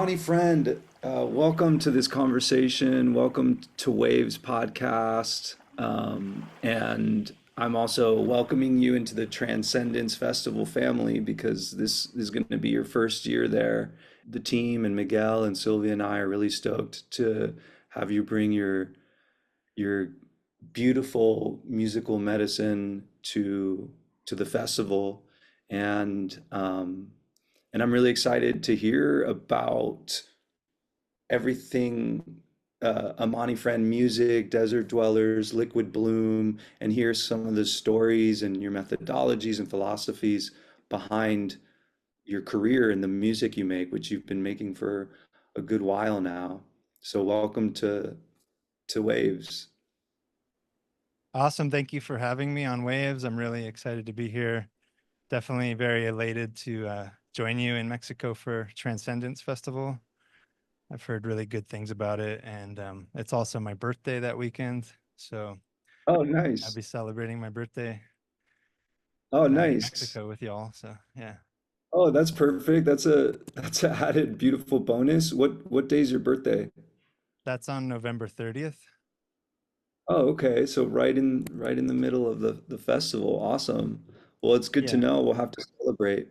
Amani Friend, welcome to this conversation. Welcome to Waves podcast. And I'm also welcoming you into the Transcendence Festival family because this is going to be your first year there. The team and Miguel and Sylvia and I are really stoked to have you bring your beautiful musical medicine to the festival, and and I'm really excited to hear about everything Amani Friend music, Desert Dwellers, Liquid Bloom, and hear some of the stories and your methodologies and philosophies behind your career and the music you make, which you've been making for a good while now. So welcome to Waves. Awesome. Thank you for having me on Waves. I'm really excited to be here. Definitely very elated to join you in Mexico for Transcendence Festival. I've heard really good things about it, and it's also my birthday that weekend. So Oh, I'll nice. be celebrating my birthday Oh, in nice. Mexico with y'all. So yeah, Oh, that's perfect. That's a added beautiful bonus. What day is your birthday? that's on November 30th. Oh, okay. So right in the middle of the festival. Awesome. Well, it's good to Yeah, know. We'll have to celebrate.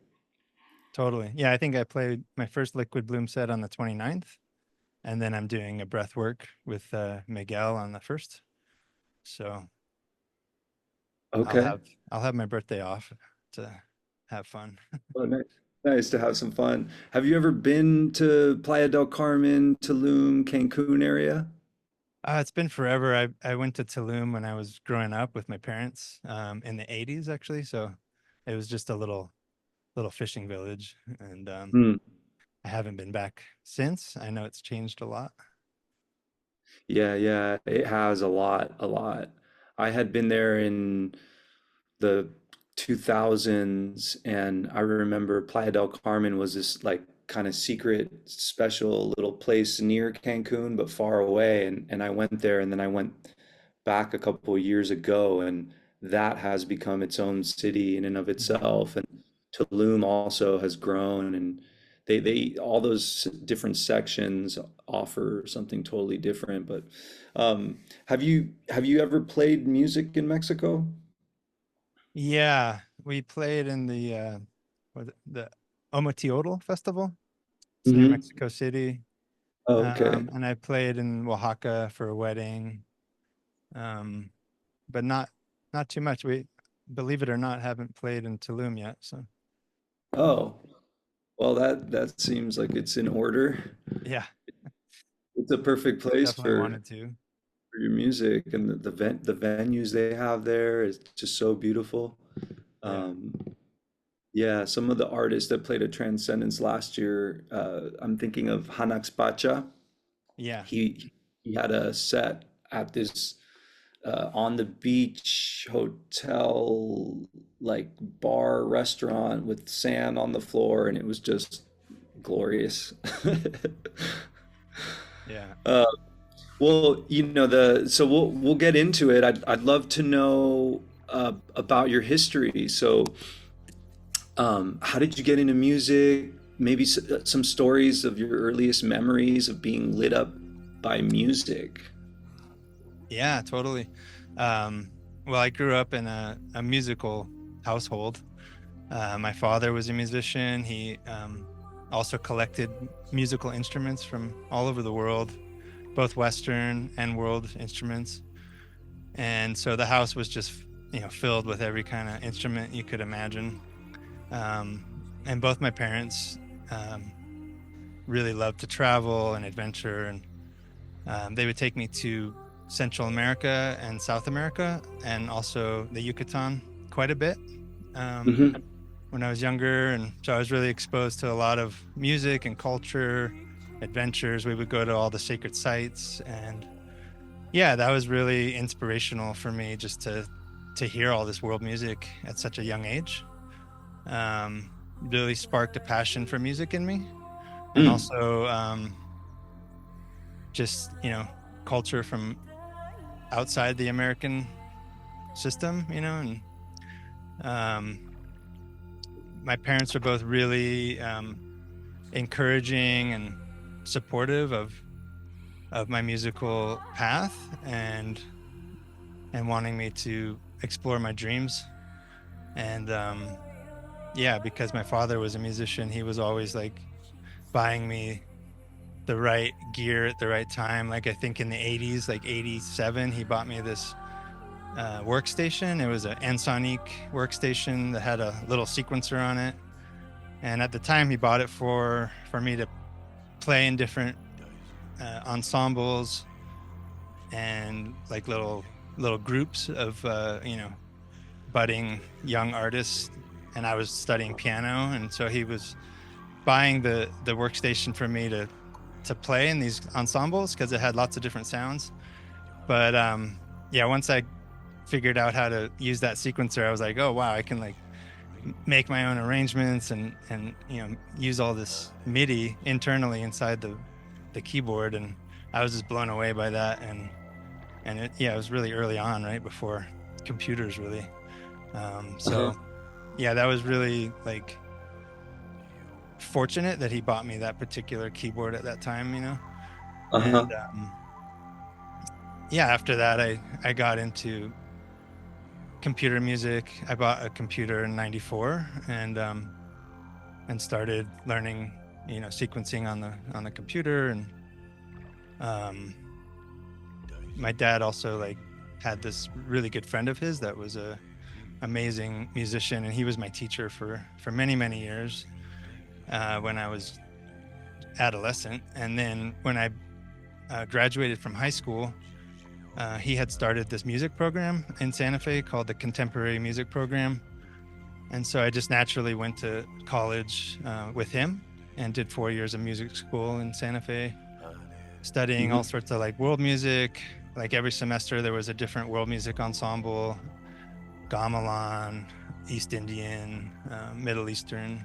totally. Yeah, I think I played my first Liquid Bloom set on the 29th, and then I'm doing a breath work with Miguel on the 1st. So I'll Okay. have I'll have my birthday off to have fun. Oh, nice. Nice to have some fun. Have you ever been to Playa del Carmen, Tulum, Cancun area? It's been forever. I went to Tulum when I was growing up with my parents, in the 80s actually. So it was just a little fishing village, and Hmm. I haven't been back since. I know it's changed a lot. Yeah, yeah. It has a lot. I had been there in the 2000s, and I remember Playa del Carmen was this like kind of secret special little place near Cancun but far away, and I went there, and then I went back a couple of years ago, and that has become its own city in and of Mhm. itself. And Tulum also has grown, and they all those different sections offer something totally different. But have you ever played music in Mexico? Yeah, we played in the Omoteotl Festival. It's near Hmm. Mexico City. Oh, okay. And I played in Oaxaca for a wedding. Um, but not too much. We, believe it or not, haven't played in Tulum yet. So Oh, well, that seems like it's in order. yeah, It's a perfect place definitely wanted to. for your music, and the venues they have there is just so beautiful. Yeah. Um, yeah, some of the artists that played at Transcendence last year, I'm thinking of Hanax Pacha. Yeah. He had a set at this on the beach hotel, like bar restaurant with sand on the floor, and it was just glorious. Yeah. Uh, well, the so we'll get into it. I'd love to know about your history. So, how did you get into music? Maybe some stories of your earliest memories of being lit up by music. Yeah, totally. Um, well, I grew up in a musical household. My father was a musician. He also collected musical instruments from all over the world, both Western and world instruments. And so the house was just, filled with every kind of instrument you could imagine. Um, and both my parents um, really loved to travel and adventure, and they would take me to Central America and South America, and also the Yucatan quite a bit um, Hmm. when I was younger. And so I was really exposed to a lot of music and culture, adventures. We would go to all the sacred sites, and yeah, that was really inspirational for me just to hear all this world music at such a young age. Really sparked a passion for music in me, and Mm. also just culture from outside the American system, and um, my parents are both really encouraging and supportive of my musical path, and wanting me to explore my dreams. And yeah, because my father was a musician, he was always like buying me the right gear at the right time. Like I think in the 80s, like 87, he bought me this workstation. It was an Ensoniq workstation that had a little sequencer on it. And at the time he bought it for me to play in different ensembles and like little groups of budding young artists. And I was studying piano, and so he was buying the workstation for me to play in these ensembles because it had lots of different sounds. But yeah, once I figured out how to use that sequencer, I was like, oh wow, I can like make my own arrangements and use all this MIDI internally inside the keyboard. And I was just blown away by that. And it was really early on, right before computers really. So yeah, that was really like fortunate that he bought me that particular keyboard at that time, Uh-huh. and yeah, after that I got into computer music. I bought a computer in 94 and started learning sequencing on the computer. And my dad also like had this really good friend of his that was a amazing musician, and he was my teacher for many years when I was adolescent. And then when I graduated from high school, he had started this music program in Santa Fe called the Contemporary Music Program. And so I just naturally went to college with him and did 4 years of music school in Santa Fe, studying all sorts of like world music. Like every semester there was a different world music ensemble, gamelan, East Indian, Middle Eastern.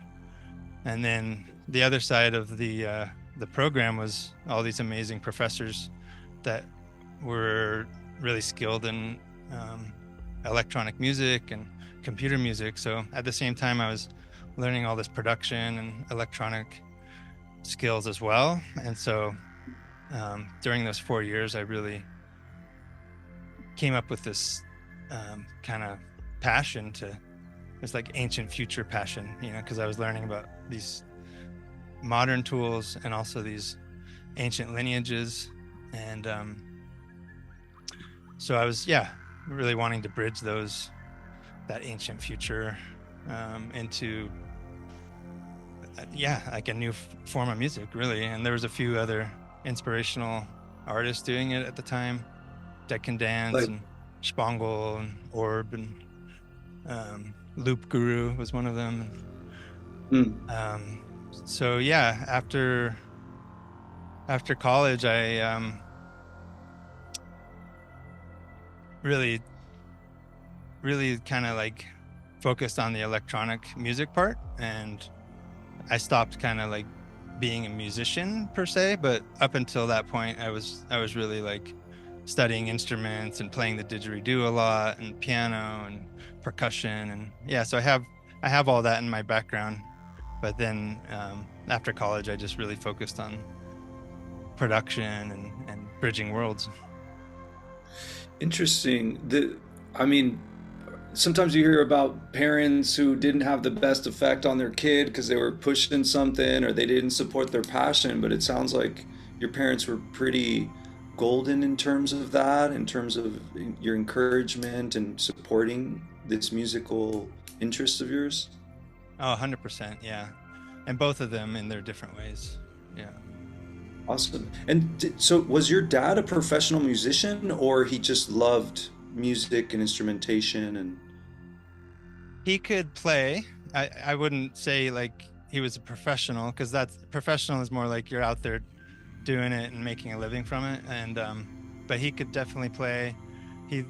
And then the other side of the program was all these amazing professors that were really skilled in electronic music and computer music. So at the same time, I was learning all this production and electronic skills as well. And so during those 4 years, I really came up with this kind of passion to, it's like ancient future passion, because I was learning about these modern tools and also these ancient lineages. And so I was, really wanting to bridge that ancient future into, like a new form of music, really. And there was a few other inspirational artists doing it at the time. Dead Can Dance Like, and Spangle and Orb and Loop Guru was one of them. So yeah, after college, I really kind of like focused on the electronic music part, and I stopped kind of like being a musician per se. But up until that point, I was really like studying instruments and playing the didgeridoo a lot, and piano and percussion. And so I have all that in my background. But then after college, I just really focused on production and bridging worlds. interesting. I mean, sometimes you hear about parents who didn't have the best effect on their kid because they were pushing something or they didn't support their passion, but it sounds like your parents were pretty golden in terms of that, in terms of your encouragement and supporting this musical interest of yours. Oh, 100%. Yeah. And both of them in their different ways. Yeah. Awesome. And so was your dad a professional musician, or he just loved music and instrumentation and He could play. I wouldn't say like he was a professional, because that's professional is more like you're out there doing it and making a living from it. And but he could definitely play. He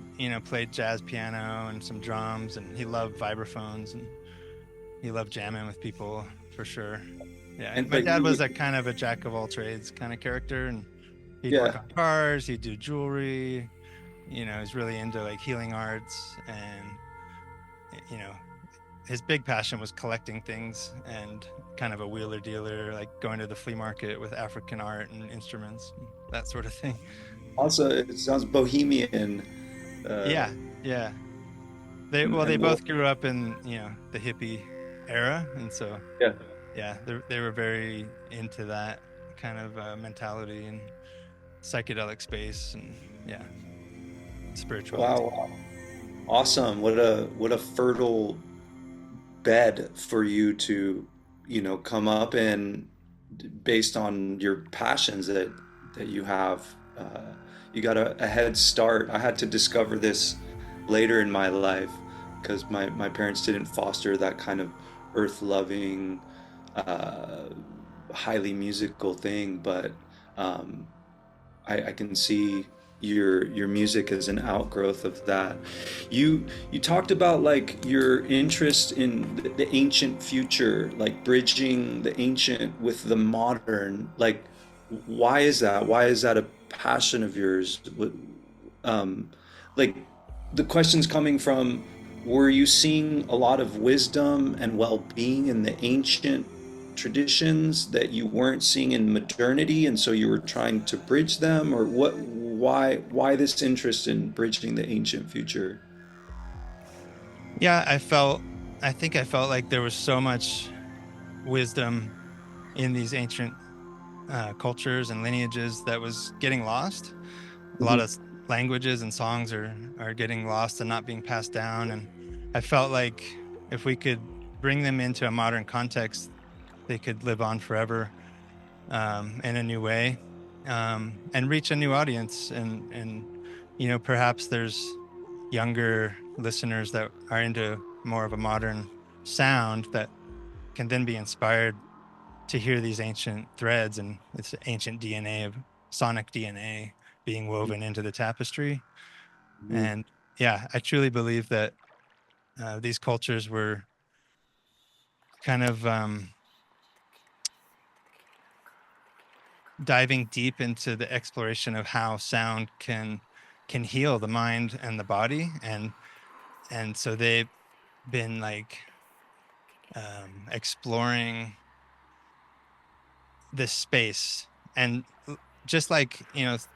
played jazz piano and some drums, and he loved vibraphones, and he loved jamming with people for sure. Yeah, and my but dad you was would a kind of a jack of all trades kind of character, and he'd work yeah. on cars, he'd do jewelry. He's really into like healing arts, and you know his big passion was collecting things and kind of a wheeler dealer, like going to the flea market with African art and instruments, that sort of thing. Also, it sounds bohemian, uh, Yeah, yeah. They and well, both grew up in, the hippie era, and so yeah. yeah, they were very into that kind of mentality and psychedelic space, and yeah, spirituality. Wow, wow. Awesome. What a fertile bed for you to, come up in based on your passions that you have. Uh, you got a head start. I had to discover this later in my life because my parents didn't foster that kind of earth loving, uh, highly musical thing, but um, I can see your music as an outgrowth of that. You talked about like your interest in the ancient future, like bridging the ancient with the modern. Like, why is that? Why is that a passion of yours? Um, like, the question's coming from, were you seeing a lot of wisdom and well-being in the ancient traditions that you weren't seeing in modernity, and so you were trying to bridge them? Or why this interest in bridging the ancient future? Yeah, I think I felt like there was so much wisdom in these ancient cultures and lineages that was getting lost. A lot Mhm. of languages and songs are getting lost and not being passed down, and I felt like if we could bring them into a modern context, they could live on forever, in a new way, and reach a new audience. And perhaps there's younger listeners that are into more of a modern sound that can then be inspired to hear these ancient threads and this ancient DNA of sonic DNA being woven into the tapestry. Mhm. And yeah, I truly believe that these cultures were kind of diving deep into the exploration of how sound can heal the mind and the body, and so they've been like exploring this space. And just like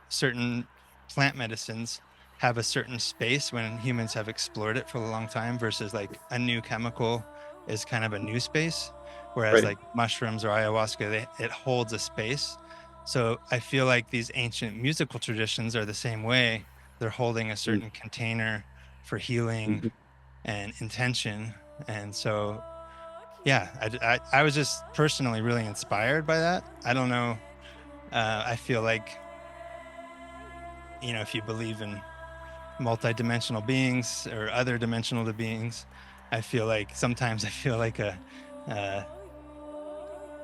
certain plant medicines have a certain space when humans have explored it for a long time, versus like a new chemical is kind of a new space, whereas Right. like mushrooms or ayahuasca, it holds a space. So I feel like these ancient musical traditions are the same way. They're holding a certain container for healing Mhm. and intention. And so yeah, I was just personally really inspired by that. I don't know. I feel like, if you believe in multidimensional beings or other dimensional beings, I feel like sometimes I feel like a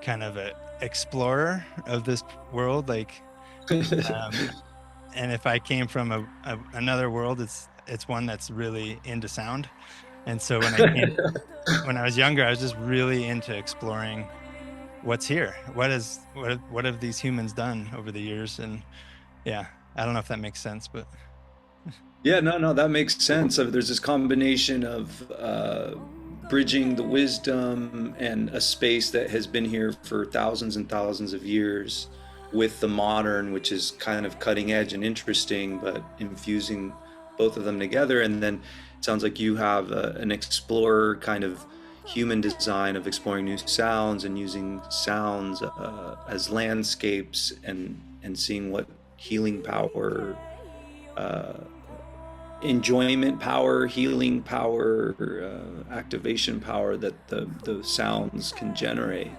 kind of a explorer of this world. Like, um, and if I came from another world, it's one that's really into sound. And so when I was younger, I was just really into exploring what's here. What have these humans done over the years? And yeah, I don't know if that makes sense, but Yeah, no, no, that makes sense. There's this combination of bridging the wisdom and a space that has been here for thousands and thousands of years with the modern, which is kind of cutting edge and interesting, but infusing both of them together. And then it sounds like you have an explorer kind of human design of exploring new sounds and using sounds as landscapes and seeing what healing power, uh, enjoyment power, healing power, activation power that the sounds can generate.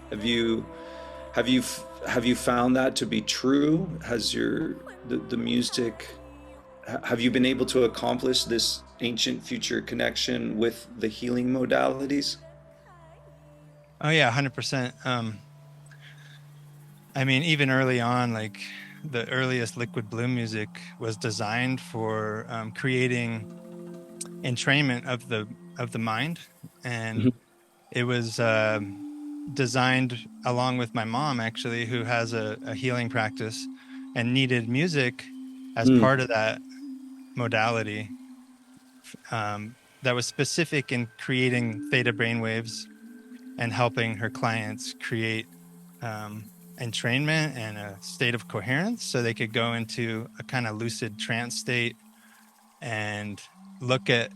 Have you have you have you found that to be true? Has the music, have you been able to accomplish this ancient future connection with the healing modalities? oh yeah, 100%. I mean, even early on, like the earliest liquid bloom music was designed for creating entrainment of the mind, and Mhm. it was designed along with my mom, actually, who has a healing practice and needed music as Mm. part of that modality, that was specific in creating theta brainwaves and helping her clients create entrainment and a state of coherence so they could go into a kind of lucid trance state and look at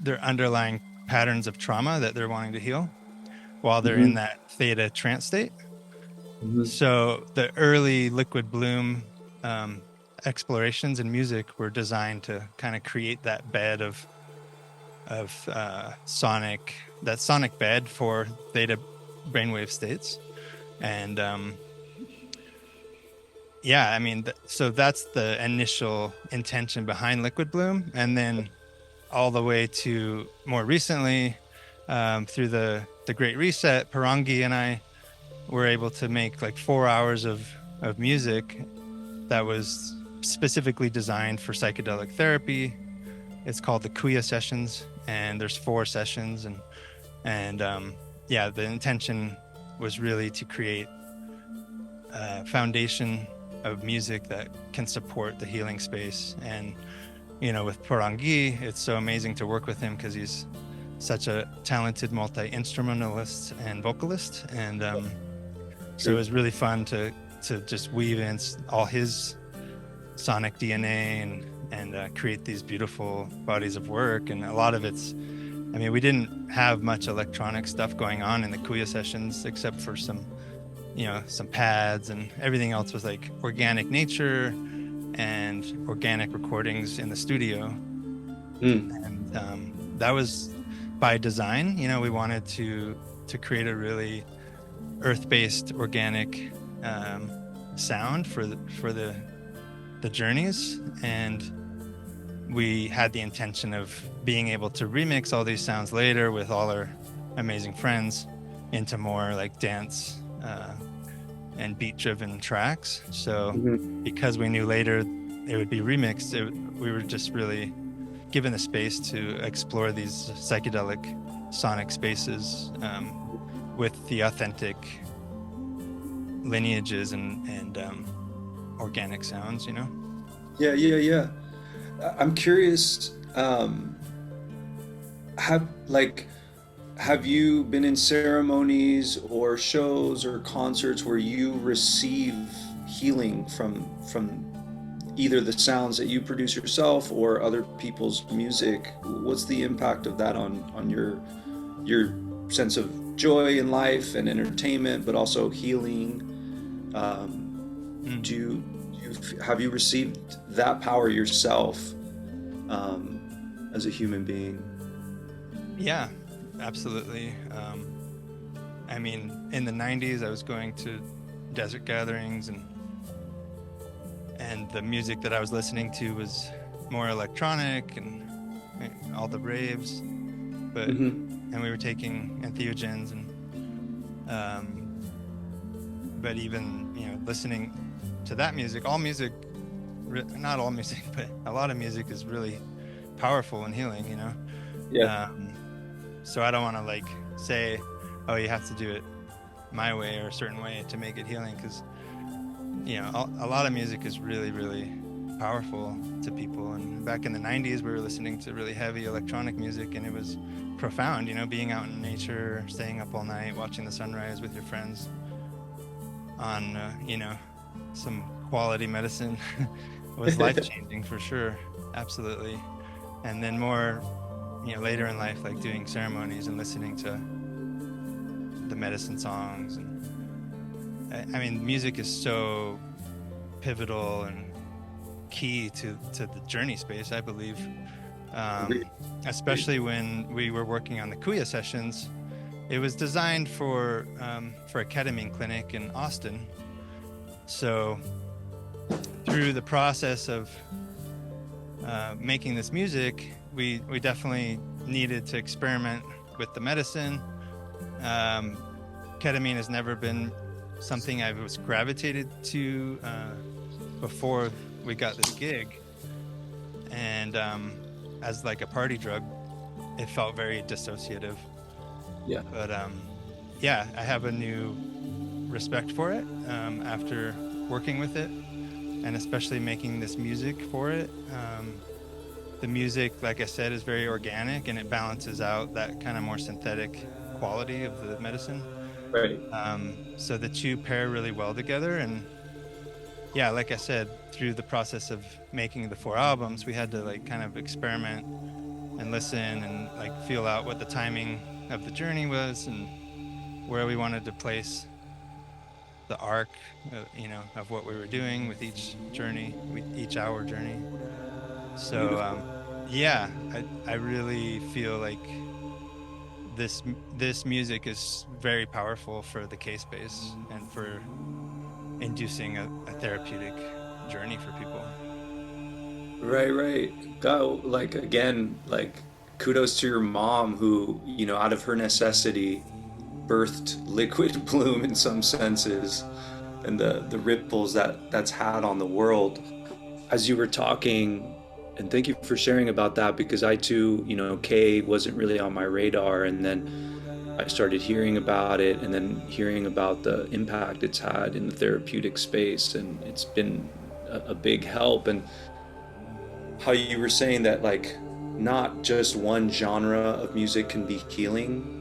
their underlying patterns of trauma that they're wanting to heal while they're in Hmm. that theta trance state. Hmm. So the early liquid bloom um, explorations in music were designed to kind of create that bed of sonic bed for theta brainwave states. And yeah, I mean, so that's the initial intention behind liquid bloom, and then all the way to more recently, through the Great Reset, Poranguí and I were able to make like 4 hours of music that was specifically designed for psychedelic therapy. It's called the Kuya sessions, and there's 4 sessions, and yeah, the intention was really to create a foundation of music that can support the healing space. And with Poranguí, it's so amazing to work with him because he's such a talented multi-instrumentalist and vocalist, and so it was really fun to just weave in all his sonic DNA and create these beautiful bodies of work. And a lot of it's, I mean, we didn't have much electronic stuff going on in the Kuya sessions except for some pads, and everything else was like organic nature and organic recordings in the studio. Mm. And that was by design. We wanted to create a really earth-based organic sound for the journeys, and we had the intention of being able to remix all these sounds later with all our amazing friends into more like dance and beat-driven tracks. So Mhm. because we knew later it would be remixed, we were just really given the space to explore these psychedelic sonic spaces with the authentic lineages and organic sounds. Yeah, yeah, yeah. I'm curious, have like have you been in ceremonies or shows or concerts where you receive healing from either the sounds that you produce yourself or other people's music? What's the impact of that on your sense of joy in life and entertainment, but also healing? Mm. Have you received that power yourself as a human being? Yeah, absolutely. I mean, in the 90s, I was going to desert gatherings, and the music that I was listening to was more electronic and all the raves, but Hmm. and we were taking entheogens, and but even listening to that music, all music, not all music, but a lot of music is really powerful and healing. Yeah. So I don't want to like say, oh, you have to do it my way or a certain way to make it healing, because a lot of music is really, really powerful to people. And back in the 90s, we were listening to really heavy electronic music, and it was profound, being out in nature, staying up all night, watching the sunrise with your friends on, some quality medicine was life-changing for sure. Absolutely. And then more, later in life, like doing ceremonies and listening to the medicine songs. And I mean, music is so pivotal and key to the journey space, I believe. Agreed. Especially when we were working on the Kuya sessions. It was designed for a ketamine clinic in Austin. So through the process of making this music, we definitely needed to experiment with the medicine. Ketamine has never been something I was gravitated to before we got this gig, and as like a party drug, it felt very dissociative. Yeah. But yeah, I have a new respect for it after working with it, and especially making this music for it. the music, like I said, is very organic, and it balances out that kind of more synthetic quality of the medicine. Right. So the two pair really well together. And yeah, like I said, through the process of making the 4 albums, we had to like kind of experiment and listen and like feel out what the timing of the journey was and where we wanted to place the arc, of what we were doing with each journey, with each hour journey. So Beautiful. yeah, I really feel like this music is very powerful for the K space and for inducing a therapeutic journey for people. Right, right. God, like again, like kudos to your mom who, out of her necessity birthed liquid bloom in some senses and the ripples that's had on the world. As you were talking, and thank you for sharing about that because I too, K wasn't really on my radar, and then I started hearing about it and then hearing about the impact it's had in the therapeutic space, and it's been a big help. And how you were saying that like not just one genre of music can be healing,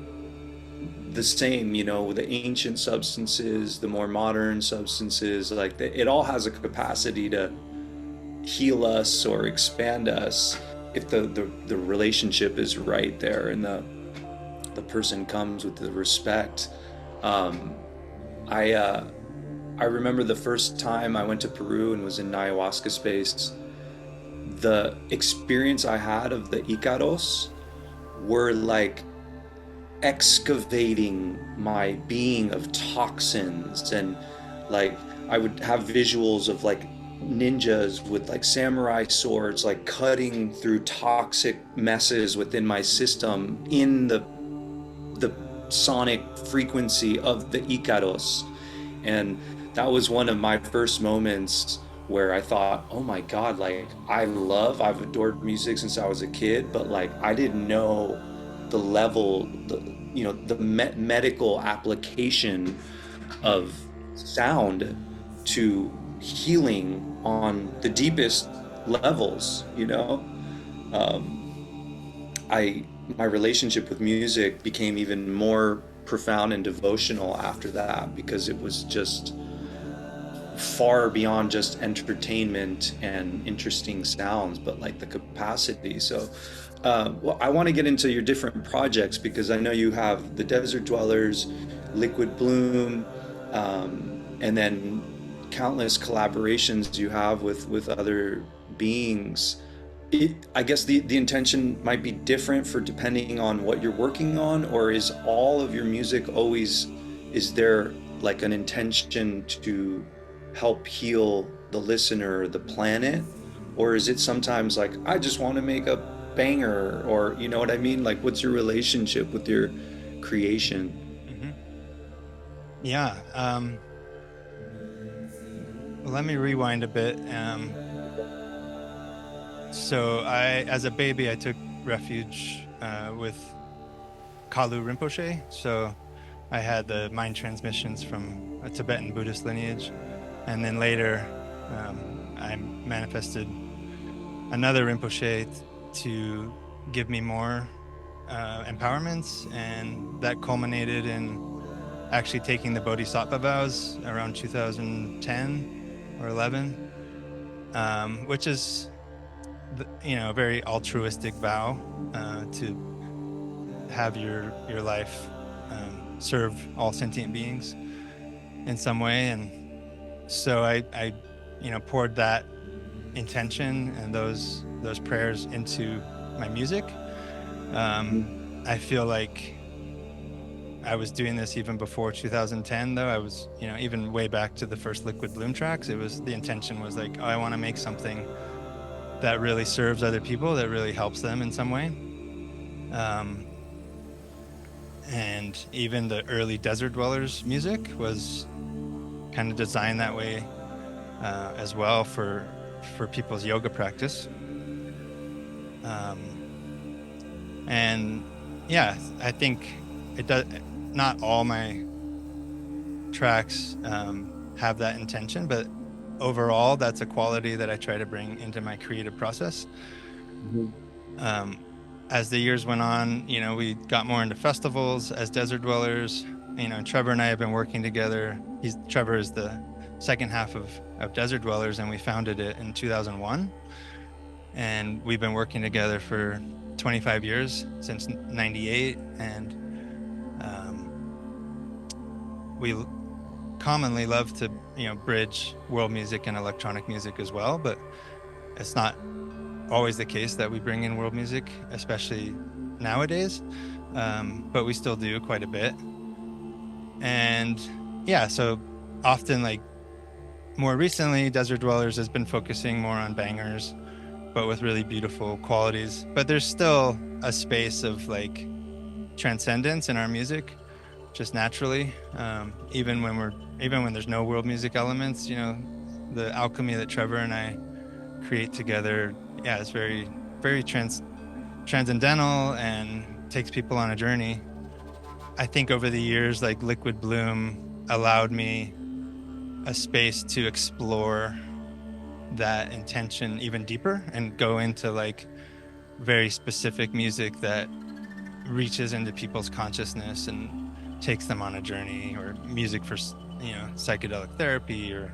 the same, the ancient substances, the more modern substances, like it all has a capacity to heal us or expand us if the relationship is right there and the person comes with the respect. Um, I remember the first time I went to Peru and was in ayahuasca space, the experience I had of the Icaros were like excavating my being of toxins, and like I would have visuals of like ninjas with like samurai swords like cutting through toxic messes within my system in the sonic frequency of the Icaros. And that was one of my first moments where I thought, oh my God, like I've adored music since I was a kid, but like I didn't know the level, the medical application of sound to healing on the deepest levels. I My relationship with music became even more profound and devotional after that because it was just far beyond just entertainment and interesting sounds, but like the capacity. So, well, I want to get into your different projects because I know you have the Desert Dwellers, Liquid Bloom, and then countless collaborations you have with other beings. I guess the intention might be different for depending on what you're working on, or is all of your music always, is there like an intention to help heal the listener, the planet? Or is it sometimes like, I just want to make a banger, or you know what I mean? Like, what's your relationship with your creation? Hmm. Yeah. Well, let me rewind a bit. So as a baby, I took refuge with Kalu Rinpoche. So I had the mind transmissions from a Tibetan Buddhist lineage. And then later, I manifested another Rinpoche to give me more empowerments. And that culminated in actually taking the Bodhisattva vows around 2010 or 11, which is a very altruistic vow to have your life serve all sentient beings in some way. And so I poured that intention and those prayers into my music. I feel like I was doing this even before 2010, though. I was, even way back to the first Liquid Bloom tracks. The intention was like, oh, I want to make something that really serves other people, that really helps them in some way. And even the early Desert Dwellers music was kind of designed that way as well for people's yoga practice. And yeah, I think it does. Not all my tracks have that intention, but overall, that's a quality that I try to bring into my creative process. Mhm. Um, as the years went on, we got more into festivals as Desert Dwellers. Trevor and I have been working together. Trevor is the second half of Desert Dwellers, and we founded it in 2001. And we've been working together for 25 years, since 98. And we commonly love to, bridge world music and electronic music as well. But it's not always the case that we bring in world music, especially nowadays. But we still do quite a bit. And yeah, so often, like more recently, Desert Dwellers has been focusing more on bangers, but with really beautiful qualities. But there's still a space of like transcendence in our music, just naturally. Even when there's no world music elements, the alchemy that Trevor and I create together, yeah, it's very, very transcendental and takes people on a journey. I think over the years, like Liquid Bloom allowed me a space to explore that intention even deeper and go into like very specific music that reaches into people's consciousness and takes them on a journey, or music for psychedelic therapy, or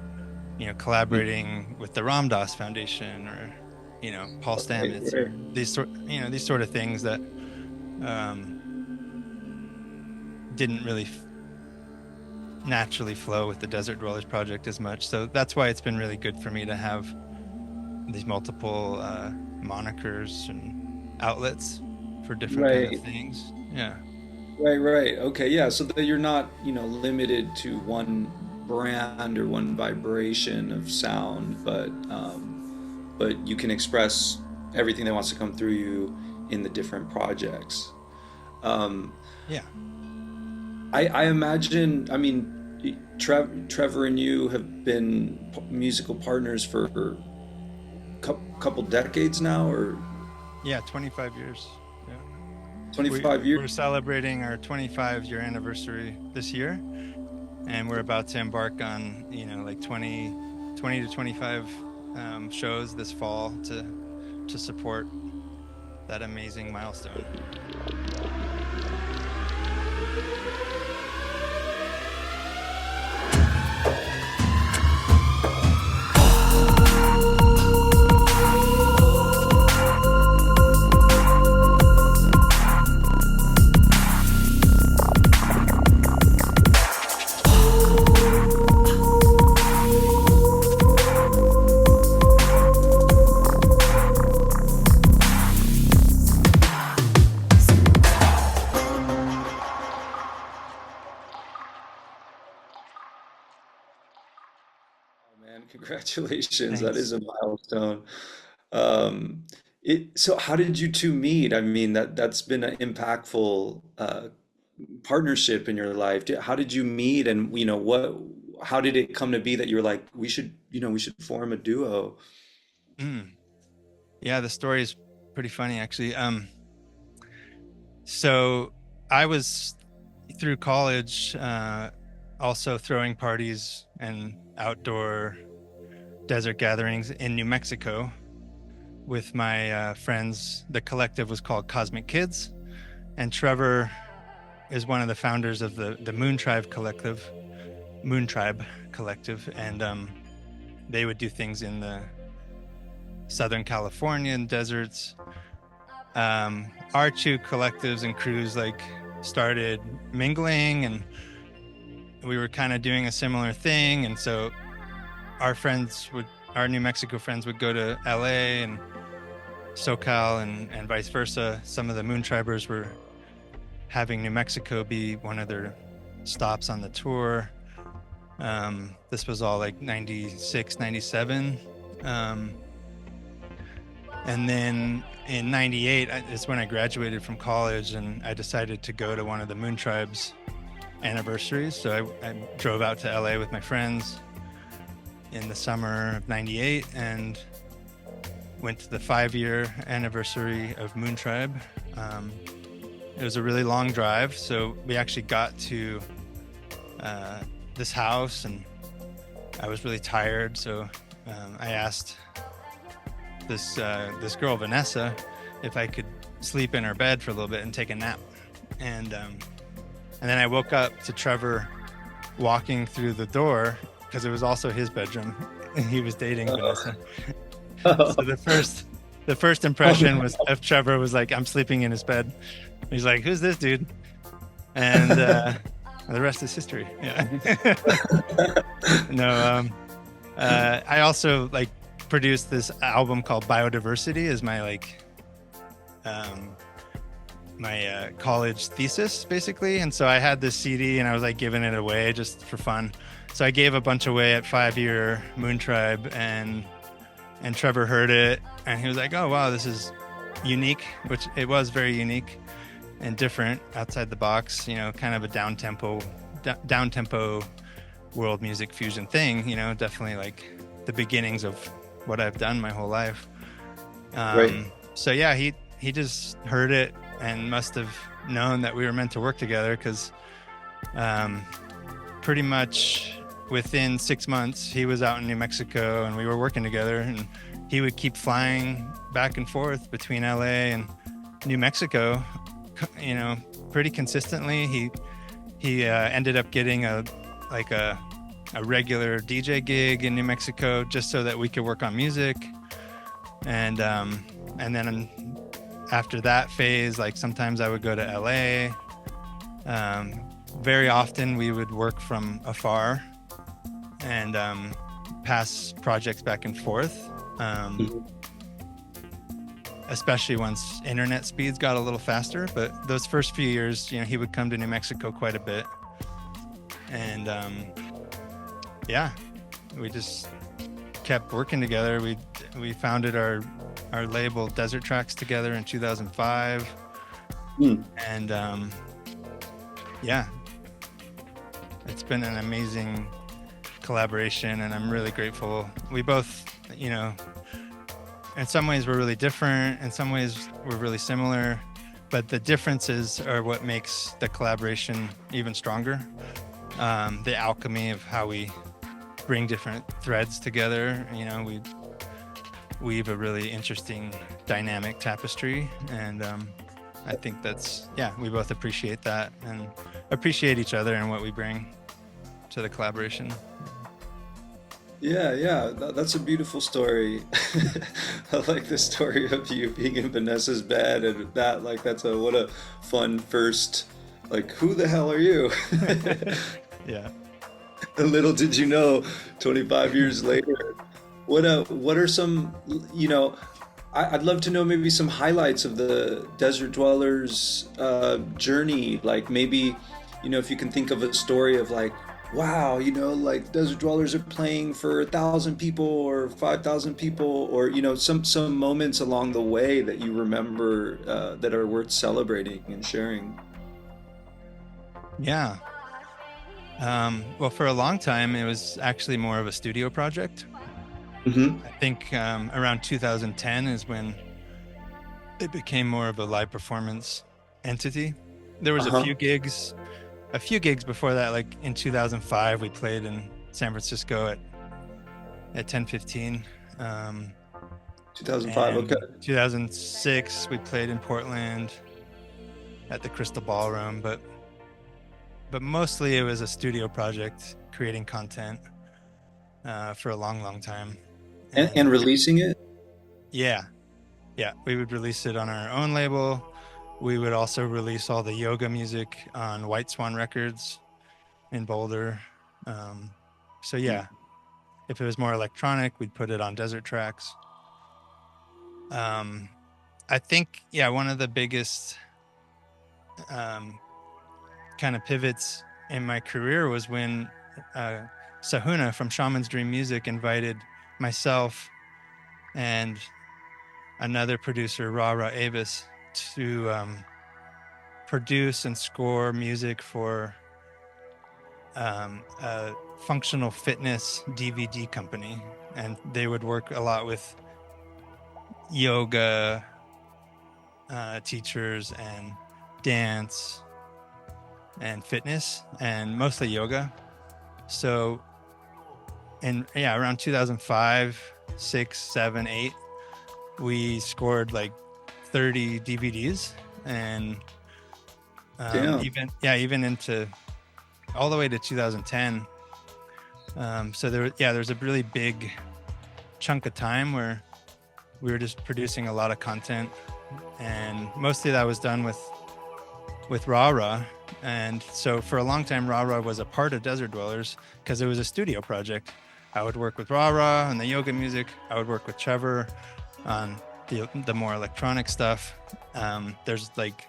collaborating with the Ram Dass Foundation, or Paul Right, Stamets, right. or these sort of things that um, didn't really naturally flow with the Desert Dwellers project as much. So that's why it's been really good for me to have these multiple monikers and outlets for different kind of Right. things. Yeah. Right, right. Okay, yeah. So that you're not, limited to one brand or one vibration of sound, but you can express everything that wants to come through you in the different projects. Um, Yeah. I imagine, I mean, Trevor and you have been musical partners for a couple decades now, or Yeah. 25 years. Yeah. We 25 years? we're celebrating our 25-year anniversary this year, and we're about to embark on like 20 to 25 shows this fall to support that amazing milestone. Oh man, congratulations. That Thanks. is a milestone. Um, so how did you two meet? I mean, that's been an impactful partnership in your life. How did you meet, and how did it come to be that you were like, we should form a duo? Mm. Yeah, the story is pretty funny actually. So I was through college, also throwing parties and outdoor desert gatherings in New Mexico with my friends. The collective was called Cosmic Kids, and Trevor is one of the founders of the Moon Tribe Collective, and they would do things in the Southern Californian deserts. Our two collectives and crews like started mingling, and we were kind of doing a similar thing, and so our New Mexico friends would go to LA and SoCal, and vice versa. Some of the Moon Tribers were having New Mexico be one of their stops on the tour. This was all like 96, 97. And then in 98 is when I graduated from college, and I decided to go to one of the Moon Tribe's anniversaries. So I drove out to LA with my friends in the summer of 98 and went to the 5-year anniversary of Moon Tribe. It was a really long drive, so we actually got to this house, and I was really tired, so I asked this girl Vanessa if I could sleep in her bed for a little bit and take a nap, and then I woke up to Trevor walking through the door because it was also his bedroom. He was dating Vanessa. So the first impression was if Trevor was like, I'm sleeping in his bed. He's like, who's this dude? And the rest is history. Yeah. No, I also like produced this album called Biodiversity as my my college thesis basically. And so I had this CD and I was like giving it away just for fun. So I gave a bunch away at 5-year Moon Tribe, and Trevor heard it and he was like, oh wow, this is unique, which it was very unique and different, outside the box, you know, kind of a down tempo world music fusion thing, you know, definitely like the beginnings of what I've done my whole life. Right. So yeah, he just heard it and must have known that we were meant to work together, because pretty much within 6 months he was out in New Mexico and we were working together, and he would keep flying back and forth between LA and New Mexico, you know, pretty consistently. He ended up getting a regular DJ gig in New Mexico just so that we could work on music, and then after that phase, like sometimes I would go to LA. Very often we would work from afar and pass projects back and forth, especially once internet speeds got a little faster. But those first few years, you know, he would come to New Mexico quite a bit, and yeah, we just kept working together. We founded our label Desert Tracks together in 2005, and yeah, it's been an amazing collaboration, and I'm really grateful. We both, you know, in some ways we're really different, in some ways we're really similar, but the differences are what makes the collaboration even stronger. The alchemy of how we bring different threads together, you know, we weave a really interesting dynamic tapestry, and I think that's, yeah, we both appreciate that and appreciate each other and what we bring to the collaboration. Yeah, that's a beautiful story. I like the story of you being in Vanessa's bed, and that, like, what a fun first, like, who the hell are you? Yeah. And little did you know, 25 years later, what are some, you know, I'd love to know maybe some highlights of the Desert Dwellers journey, like maybe, you know, if you can think of a story of like, wow, you know, like Desert Dwellers are playing for 1,000 people or 5,000 people, or, you know, some moments along the way that you remember that are worth celebrating and sharing. Yeah. Well, for a long time, it was actually more of a studio project. Mm-hmm. I think around 2010 is when it became more of a live performance entity. There was Uh-huh. a few gigs before that. Like in 2005, we played in San Francisco at 1015. 2005, okay. And 2006, we played in Portland at the Crystal Ballroom, but mostly it was a studio project, creating content for a long time. And releasing it? Yeah, we would release it on our own label. We would also release all the yoga music on White Swan Records in Boulder. So yeah, if it was more electronic, we'd put it on Desert Tracks. I think, yeah, one of the biggest kind of pivots in my career was when Sahuna from Shaman's Dream Music invited myself and another producer, Ra Avis, to produce and score music for a functional fitness DVD company. And they would work a lot with yoga teachers and dance and fitness, and mostly yoga. So around 2005, 6, 7, 8, we scored like 30 DVDs, and Damn. even into all the way to 2010. So there's a really big chunk of time where we were just producing a lot of content, and mostly that was done with Ra. And so for a long time, Ra was a part of Desert Dwellers because it was a studio project. I would work with Ra on the yoga music. I would work with Trevor on the more electronic stuff. There's like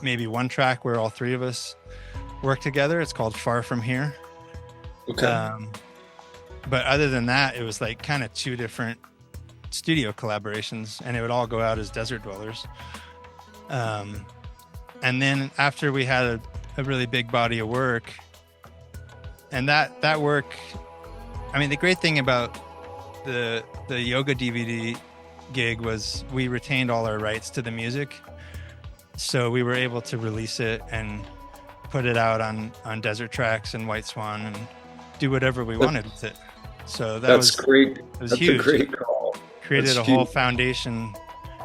maybe one track where all three of us work together. It's called Far From Here. Okay. But other than that, it was like kind of two different studio collaborations, and it would all go out as Desert Dwellers. And then after we had a really big body of work, and that work, I mean, the great thing about the yoga DVD gig was we retained all our rights to the music, so we were able to release it and put it out on Desert Tracks and White Swan and do whatever we wanted with it. So that's great. It was That's huge. a great call. Created That's a whole huge. foundation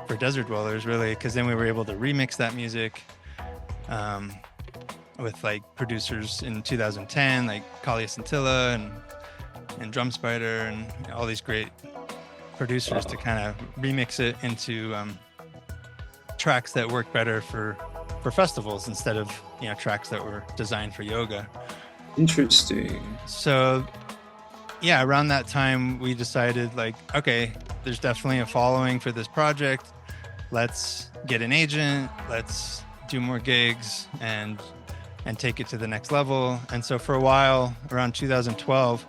for Desert Dwellers, really, because then we were able to remix that music with like producers in 2010, like Kalia Scintilla and Drum Spider and all these great producers to kind of remix it into tracks that work better for festivals instead of, you know, tracks that were designed for yoga. Interesting. So yeah, around that time we decided, like, okay, there's definitely a following for this project. Let's get an agent, let's do more gigs and take it to the next level. And so for a while, around 2012,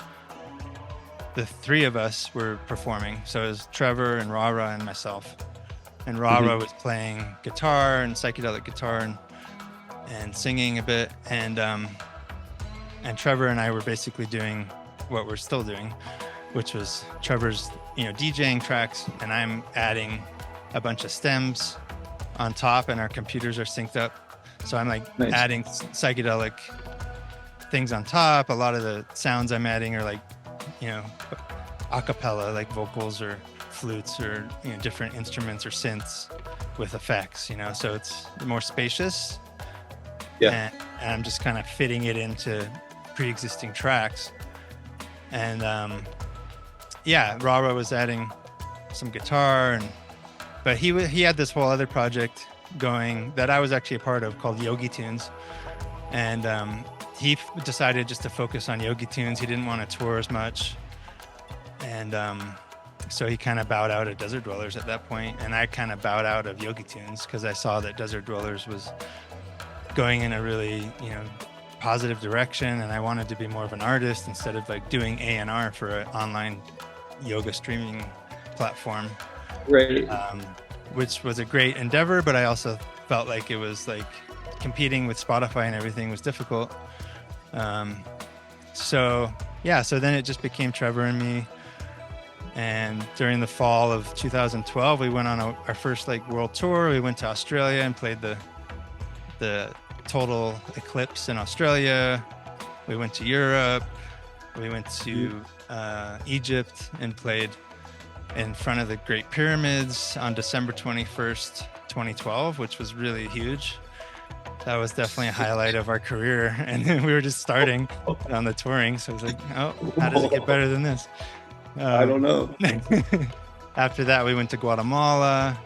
the three of us were performing. So it was Trevor and Ra and myself. And Ra was playing guitar and psychedelic guitar and singing a bit. And Trevor and I were basically doing what we're still doing, which was Trevor's, you know, DJing tracks, and I'm adding a bunch of stems on top, and our computers are synced up. So I'm like Nice. adding psychedelic things on top. A lot of the sounds I'm adding are like, you know, a cappella, like vocals or flutes or, you know, different instruments or synths with effects, you know, so it's more spacious. Yeah. And I'm just kind of fitting it into pre-existing tracks. And Ra was adding some guitar, but he had this whole other project going that I was actually a part of called Yogi Tunes, and he decided just to focus on Yogi Tunes. He didn't want to tour as much, and so he kind of bowed out of Desert Dwellers at that point, and I kind of bowed out of Yogi Tunes because I saw that Desert Dwellers was going in a really, you know, positive direction, and I wanted to be more of an artist instead of like doing A&R for an online yoga streaming platform. Right. Which was a great endeavor, but I also felt like it was like competing with Spotify and everything was difficult. So then it just became Trevor and me. And during the fall of 2012, we went on our first like world tour. We went to Australia and played the Total Eclipse in Australia. We went to Europe. We went to Egypt and played in front of the Great Pyramids on December 21st, 2012, which was really huge. That was definitely a highlight of our career. And we were just starting on the touring. So I was like, oh, how does it get better than this? I don't know. After that, we went to Guatemala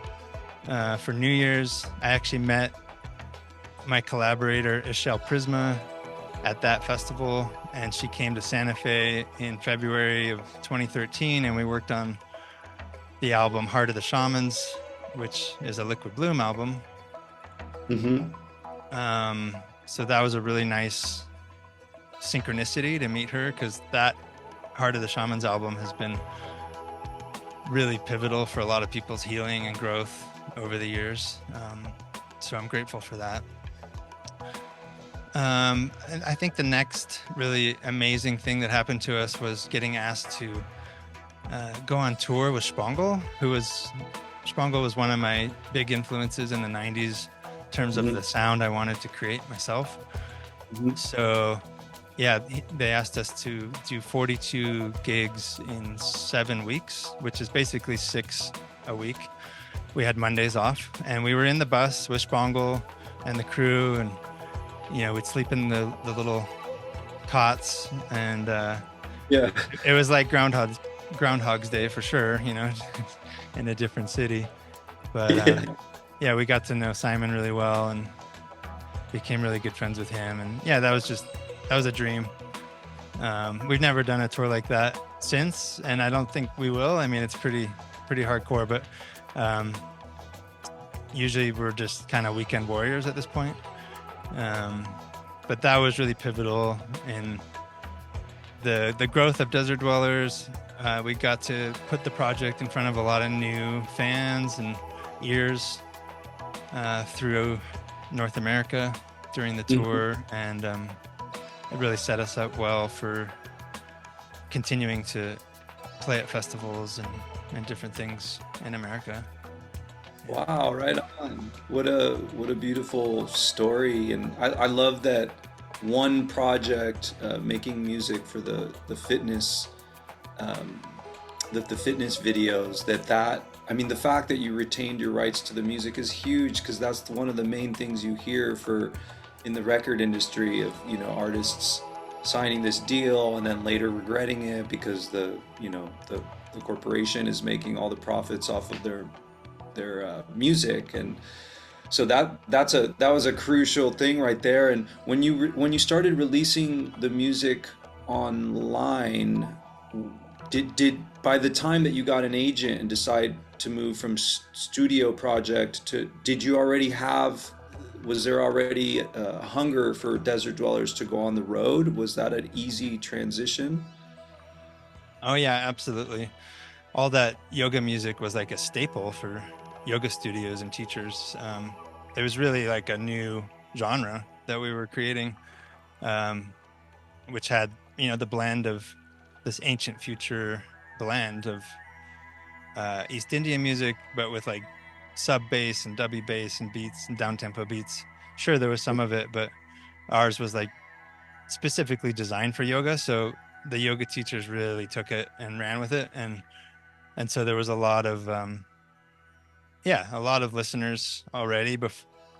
for New Year's. I actually met my collaborator, Ishel Prisma, at that festival. And she came to Santa Fe in February of 2013. And we worked on the album Heart of the Shamans, which is a Liquid Bloom album. So that was a really nice synchronicity to meet her, because that Heart of the Shamans album has been really pivotal for a lot of people's healing and growth over the years. So I'm grateful for that. And I think the next really amazing thing that happened to us was getting asked to go on tour with Spangle, Spangle was one of my big influences in the 90s in terms of the sound I wanted to create myself. So yeah, they asked us to do 42 gigs in 7 weeks, which is basically 6 a week. We had Mondays off, and we were in the bus with Spangle and the crew, and we'd sleep in the little cots, and Yeah. it was like Groundhog's Day for sure, in a different city. But Yeah. yeah, we got to know Simon really well and became really good friends with him. And yeah, that was a dream. We've never done a tour like that since, and I don't think we will. I mean, it's pretty hardcore, but usually we're just kind of weekend warriors at this point. But that was really pivotal in the growth of Desert Dwellers. We got to put the project in front of a lot of new fans and ears through North America during the tour, and it really set us up well for continuing to play at festivals and different things in America. Wow, right on. What a beautiful story, and I love that one project, making music for the fitness, um, the fitness videos. That I mean, the fact that you retained your rights to the music is huge, because that's one of the main things you hear for in the record industry of artists signing this deal and then later regretting it because the corporation is making all the profits off of their music. And so that was a crucial thing right there. And when you started releasing the music online, did by the time that you got an agent and decide to move from studio project to, did you already have, was there already a hunger for Desert Dwellers to go on the road? Was that an easy transition? Oh yeah, absolutely. All that yoga music was like a staple for yoga studios and teachers. It was really like a new genre that we were creating, which had the blend of this ancient future blend of East Indian music, but with like sub bass and dubby bass and beats and down tempo beats. Sure, there was some of it, but ours was like specifically designed for yoga. So the yoga teachers really took it and ran with it, and so there was a lot of a lot of listeners already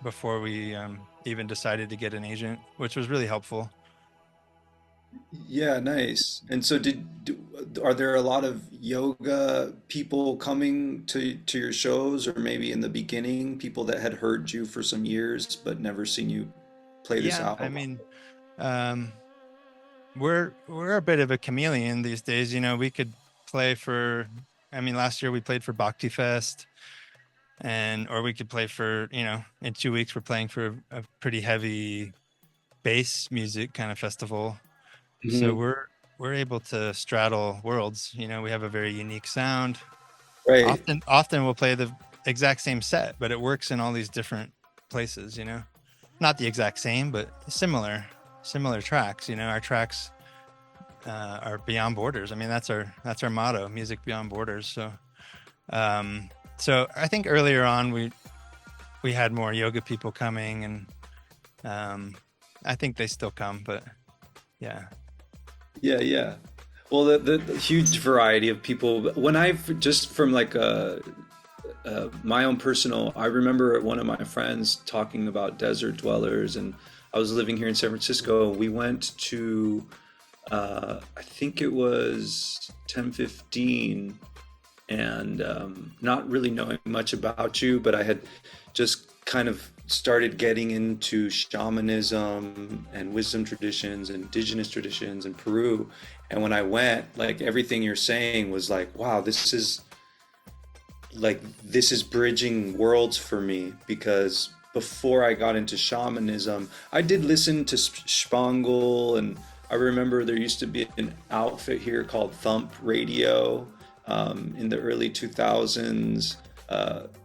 before we even decided to get an agent, which was really helpful. Yeah, nice. And so are there a lot of yoga people coming to your shows, or maybe in the beginning, people that had heard you for some years but never seen you play this Yeah, I out? mean, um, we're a bit of a chameleon these days. We could play for. I mean, last year we played for Bhakti Fest, or we could play for in 2 weeks we're playing for a pretty heavy bass music kind of festival. So Hmm. we're able to straddle worlds. We have a very unique sound. Right. Often we'll play the exact same set, but it works in all these different places. Not the exact same, but similar tracks. Our tracks are beyond borders. I mean, that's our motto: music beyond borders. Um, so I think earlier on we had more yoga people coming, and I think they still come, but yeah. Yeah, yeah. Well, the huge variety of people. When I've just from like my own personal, I remember one of my friends talking about Desert Dwellers, and I was living here in San Francisco. We went to, I think it was 10:15, and not really knowing much about you, but I had just kind of started getting into shamanism and wisdom traditions and indigenous traditions in Peru. And when I went, like everything you're saying was like, wow, this is bridging worlds for me, because before I got into shamanism, I did listen to Spangle, and I remember there used to be an outfit here called Thump Radio, in the early 2000s.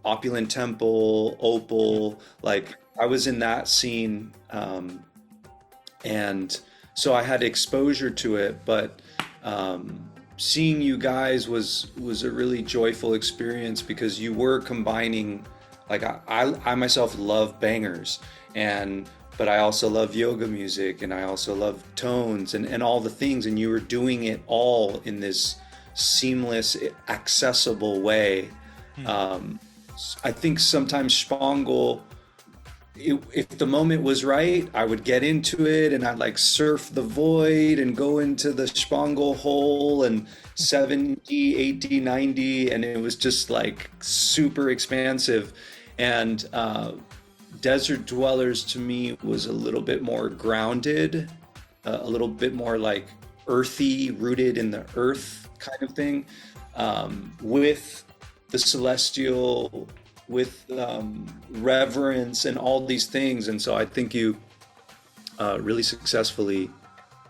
Opulent Temple, Opal, like I was in that scene, and so I had exposure to it. But seeing you guys was a really joyful experience, because you were combining, like I myself love bangers, and but I also love yoga music, and I also love tones and all the things, and you were doing it all in this seamless, accessible way. Hmm. I think sometimes Spangle, if the moment was right, I would get into it and I'd like surf the void and go into the Spangle hole and 70, 80, 90, and it was just like super expansive. And Desert Dwellers to me was a little bit more grounded, a little bit more like earthy, rooted in the earth kind of thing, with the celestial, with reverence and all these things. And so I think you really successfully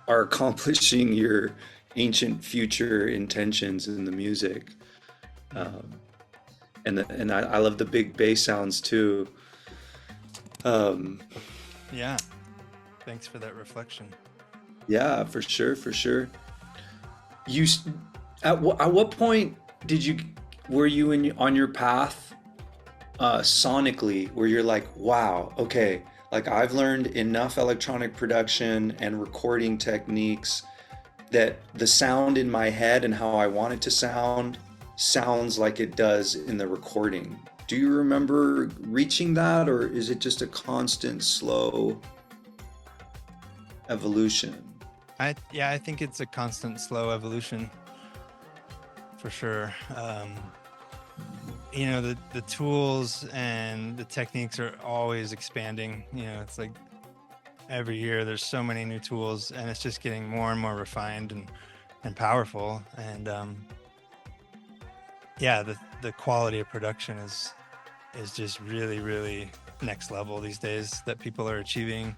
are accomplishing your ancient future intentions in the music. Um, and I love the big bass sounds too. Um, Yeah. Thanks for that reflection. yeah, for sure, for sure. You at what point did you were you in on your path sonically where you're like, wow, okay, like I've learned enough electronic production and recording techniques that the sound in my head and how I want it to sound sounds like it does in the recording. Do you remember reaching that, or is it just a constant slow evolution? I think it's a constant slow evolution for sure. The tools and the techniques are always expanding. It's like every year there's so many new tools, and it's just getting more and more refined and powerful. And the quality of production is just really, really next level these days that people are achieving.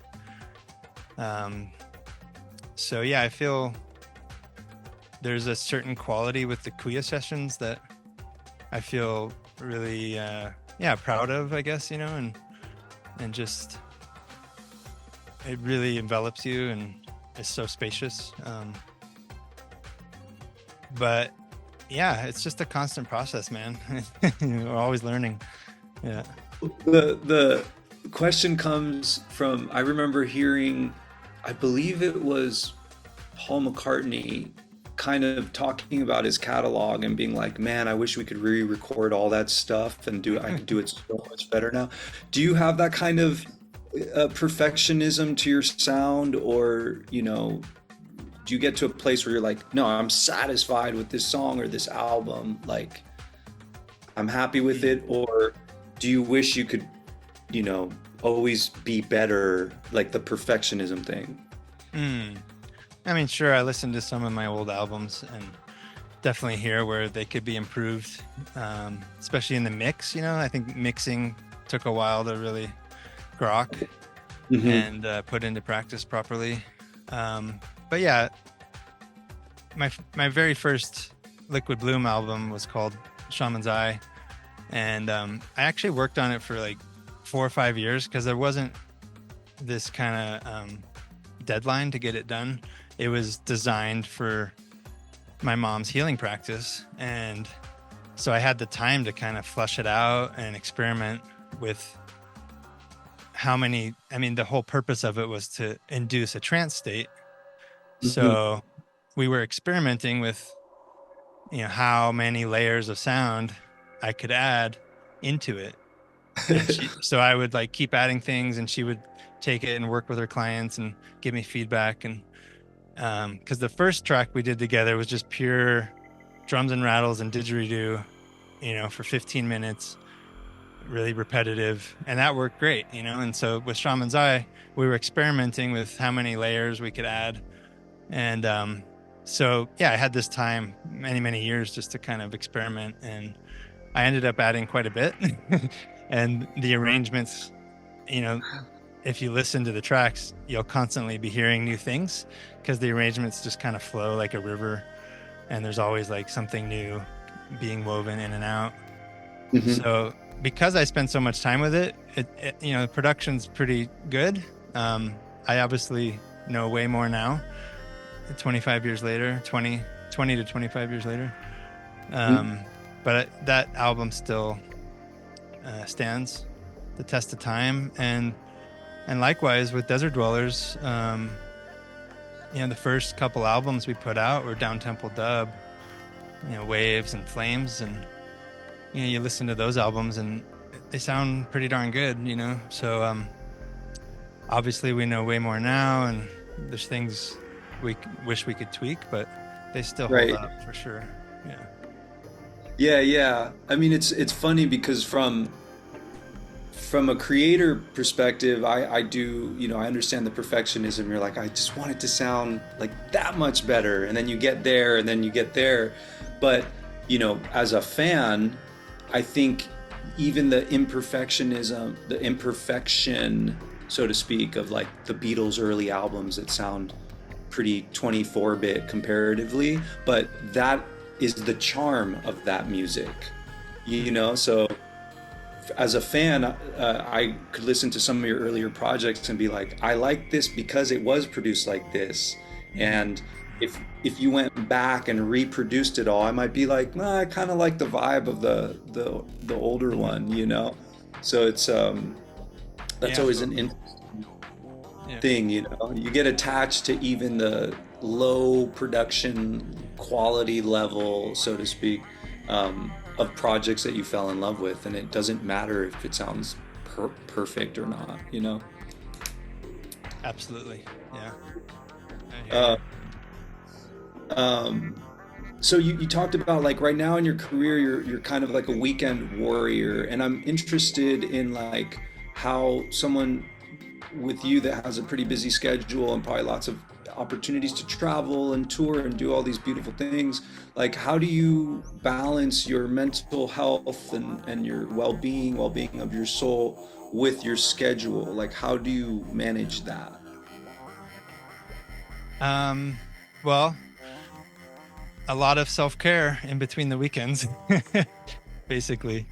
So yeah, I feel there's a certain quality with the Kuya sessions that I feel really proud of, I guess, and just it really envelops you and is so spacious. But yeah, it's just a constant process, man. We're always learning. Yeah. The question comes from, I remember hearing, I believe it was Paul McCartney kind of talking about his catalog and being like, man, I wish we could re-record all that stuff and I could do it so much better now. Do you have that kind of perfectionism to your sound, or, do you get to a place where you're like, no, I'm satisfied with this song or this album, like I'm happy with it? Or do you wish you could, always be better, like the perfectionism thing? I mean, sure, I listened to some of my old albums and definitely hear where they could be improved, especially in the mix. I think mixing took a while to really grok and put into practice properly. But yeah, my very first Liquid Bloom album was called Shaman's Eye, and I actually worked on it for like 4 or 5 years because there wasn't this kind of deadline to get it done. It was designed for my mom's healing practice, and so I had the time to kind of flush it out and experiment with the whole purpose of it was to induce a trance state. So we were experimenting with, how many layers of sound I could add into it. And so I would like keep adding things, and she would take it and work with her clients and give me feedback. And because the first track we did together was just pure drums and rattles and didgeridoo, for 15 minutes, really repetitive, and that worked great, And so with Shaman's Eye, we were experimenting with how many layers we could add. And so yeah, I had this time, many, many years, just to kind of experiment, and I ended up adding quite a bit. And the arrangements, if you listen to the tracks, you'll constantly be hearing new things because the arrangements just kind of flow like a river, and there's always like something new being woven in and out. So because I spent so much time with it, the production's pretty good. I obviously know way more now, 25 years later, 20 to 25 years later. But that album still stands the test of time. And likewise with Desert Dwellers, the first couple albums we put out were downtempo dub, waves and flames, and you listen to those albums and they sound pretty darn good, so obviously we know way more now, and there's things wish we could tweak, but they still hold Right. up for sure. Yeah. Yeah, yeah. I mean, it's funny because from a creator perspective, I do, I understand the perfectionism. You're like, I just want it to sound like that much better. And then you get there and then you get there. But, as a fan, I think even the imperfectionism, the imperfection, so to speak, of like the Beatles' early albums that sound pretty 24-bit comparatively, but that is the charm of that music, So as a fan, I could listen to some of your earlier projects and be like, I like this because it was produced like this. And if you went back and reproduced it all, I might be like, nah, I kind of like the vibe of the older one. So it's that's Yeah, always an totally. interesting Yeah. thing. You get attached to even the low production quality level, so to speak, of projects that you fell in love with, and it doesn't matter if it sounds perfect or not. Absolutely. Yeah, I hear Uh, you. um, so you talked about like right now in your career, you're kind of like a weekend warrior, and I'm interested in like how someone with you that has a pretty busy schedule and probably lots of opportunities to travel and tour and do all these beautiful things, like how do you balance your mental health and your well-being of your soul with your schedule? Like how do you manage that? um well, a lot of self-care in between the weekends. Basically,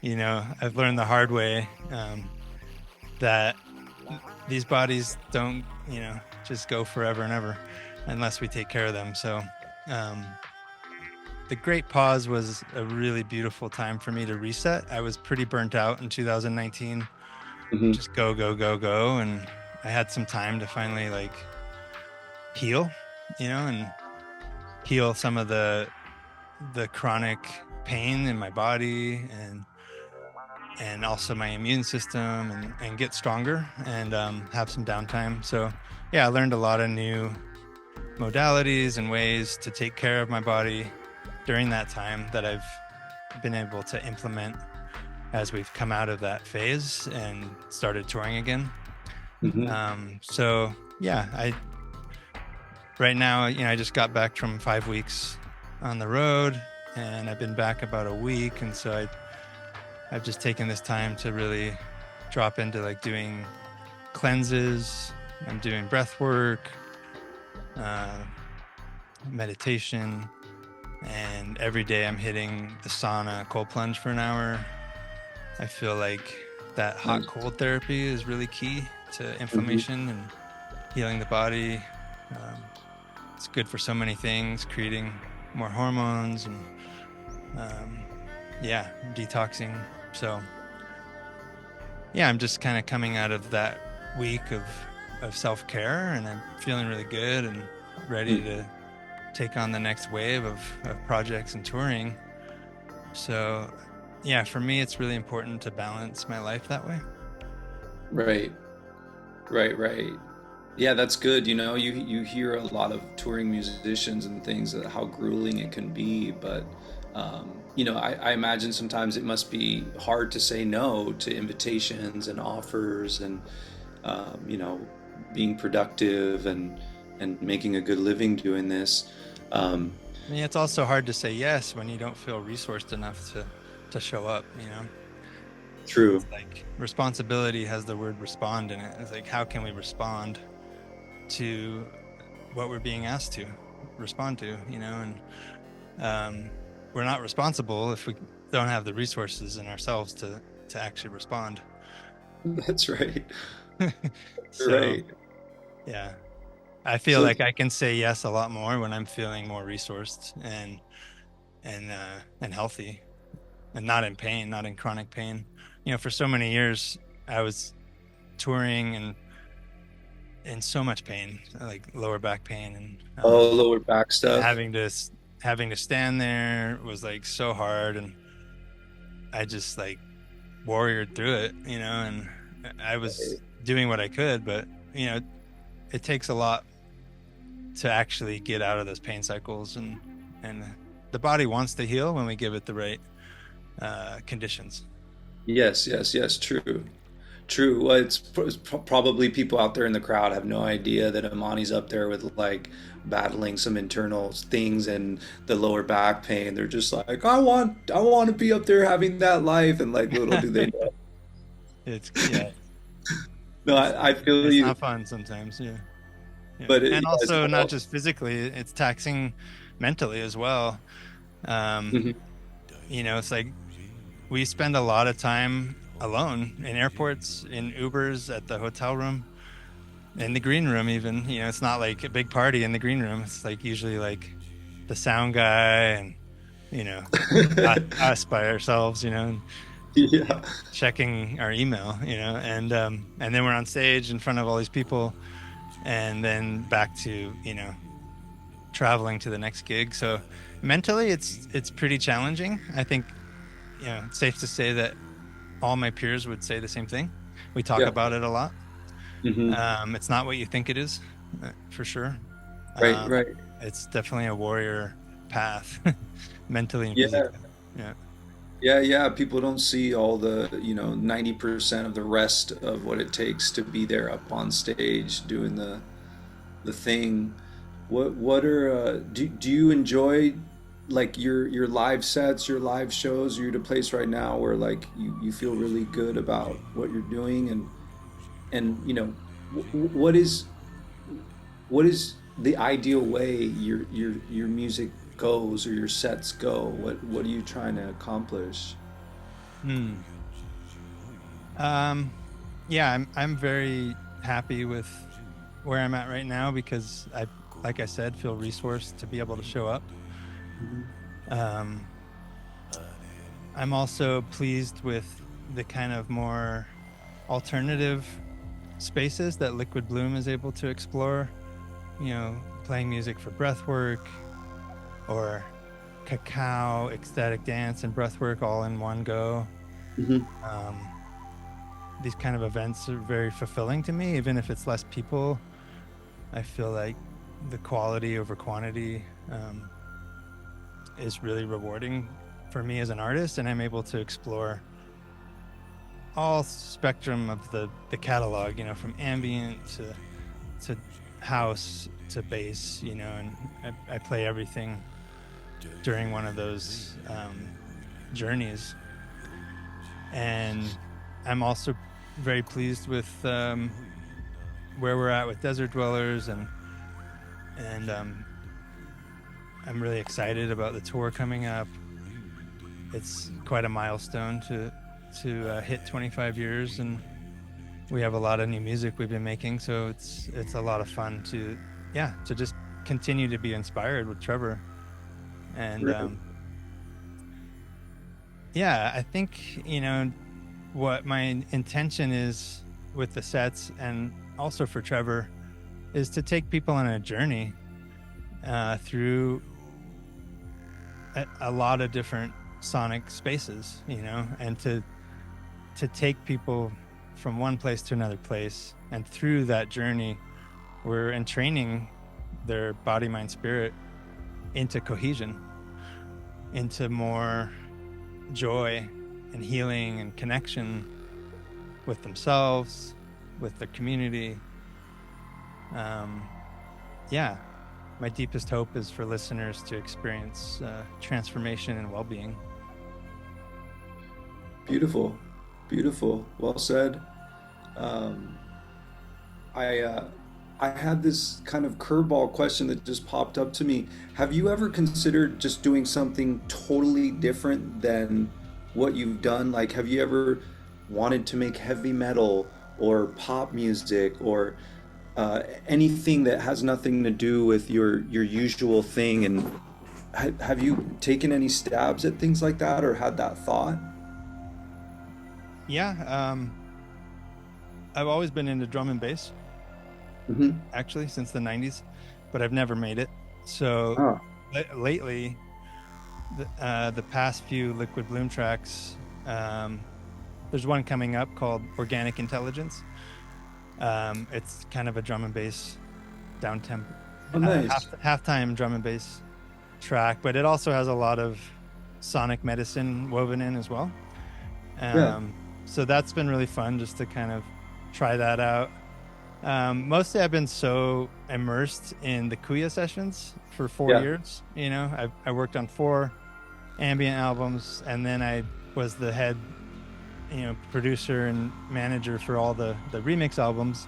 I've learned the hard way, that these bodies don't, just go forever and ever unless we take care of them. So, the Great Pause was a really beautiful time for me to reset. I was pretty burnt out in 2019, Hmm. just go, go, go, go. And I had some time to finally like heal, and heal some of the chronic pain in my body, and also my immune system, and get stronger, and have some downtime. So yeah, I learned a lot of new modalities and ways to take care of my body during that time that I've been able to implement as we've come out of that phase and started touring again. Hmm. So yeah, I right now, I just got back from 5 weeks on the road, and I've been back about a week, and so I've just taken this time to really drop into like doing cleanses. I'm doing breath work, uh, meditation, and every day I'm hitting the sauna cold plunge for an hour. I feel like that hot cold therapy is really key to Hmm. inflammation and healing the body. Um, it's good for so many things, creating more hormones, and um, yeah, detoxing. So yeah, I'm just kind of coming out of that week of self-care, and I'm feeling really good and ready to take on the next wave of projects and touring. So yeah, for me it's really important to balance my life that way. Right, right. Yeah, that's good. You hear a lot of touring musicians and things that how grueling it can be, but I imagine sometimes it must be hard to say no to invitations and offers and um, you know, being productive and making a good living doing this. Um, I mean, it's also hard to say yes when you don't feel resourced enough to show up. True. It's like responsibility has the word respond in it. It's like, how can we respond to what we're being asked to respond to? And um, we're not responsible if we don't have the resources in ourselves to actually respond. That's right. You're So right. yeah, I feel So like I can say yes a lot more when I'm feeling more resourced and healthy, and not in pain, not in chronic pain. For so many years I was touring and in so much pain, like lower back pain, and all lower back stuff. having to having to stand there was like so hard. And I just like warriored through it, and I was doing what I could, but it takes a lot to actually get out of those pain cycles, and the body wants to heal when we give it the right conditions. Yes, yes, yes, true. True. Well, probably people out there in the crowd have no idea that Amani's up there with like battling some internal things and the lower back pain. They're just like, I want to be up there having that life, and like little do they know. It's yeah, No, I feel it's you, not fun sometimes. Yeah, yeah, but and yeah, it's also not all. just physically, it's taxing mentally as well. Um, Mhm. it's like we spend a lot of time alone in airports, in Ubers, at the hotel room, in the green room even. It's not like a big party in the green room. It's like usually like the sound guy and you know us by ourselves, and Yeah. checking our email, and then we're on stage in front of all these people, and then back to traveling to the next gig. So mentally it's pretty challenging. I think it's safe to say that all my peers would say the same thing. We talk Yeah. about it a lot. Hmm. It's not what you think it is, for sure. Right, um, right. it's definitely a warrior path, mentally and Yeah. physically. Yeah. Yeah, yeah. People don't see all the, 90% of the rest of what it takes to be there up on stage doing the thing. What are do you enjoy like your live sets, your live shows? You're at a place right now where like you feel really good about what you're doing, and what is the ideal way your music goes or your sets go? What are you trying to accomplish? Hmm. Um, yeah, I'm very happy with where I'm at right now because like I said, feel resourced to be able to show up. Um, I'm also pleased with the kind of more alternative spaces that Liquid Bloom is able to explore. Playing music for breath work or cacao, ecstatic dance, and breath work all in one go. Hmm. Um, these kind of events are very fulfilling to me, even if it's less people. I feel like the quality over quantity is really rewarding for me as an artist, and I'm able to explore all spectrum of the catalog, from ambient to house to bass, and I play everything during one of those journeys. And I'm also very pleased with where we're at with Desert Dwellers, and I'm really excited about the tour coming up. It's quite a milestone to hit 25 years, and we have a lot of new music we've been making, so it's a lot of fun to just continue to be inspired with Trevor. And Right. yeah, I think what my intention is with the sets, and also for Trevor, is to take people on a journey through a lot of different sonic spaces, and to take people from one place to another place, and through that journey we're entraining their body, mind, spirit into cohesion, into more joy and healing and connection with themselves, with the community. um, yeah, my deepest hope is for listeners to experience transformation and well-being. Beautiful, beautiful. Well said. Um, I I had this kind of curveball question that just popped up to me. Have you ever considered just doing something totally different than what you've done? Like, have you ever wanted to make heavy metal or pop music or anything that has nothing to do with your usual thing? And have you taken any stabs at things like that or had that thought? Yeah, I've always been into drum and bass, Hmm. actually, since the 90s, but I've never made it. So Ah. lately, the past few Liquid Bloom tracks, Um, there's one coming up called Organic Intelligence. It's kind of a drum and bass down tempo, Oh, nice. halftime drum and bass track, but it also has a lot of sonic medicine woven in as well. Yeah. So that's been really fun just to kind of try that out. Mostly I've been so immersed in the Kuya sessions for 4 years. You know, I worked on 4 ambient albums, and then I was the head, producer and manager for all the remix albums.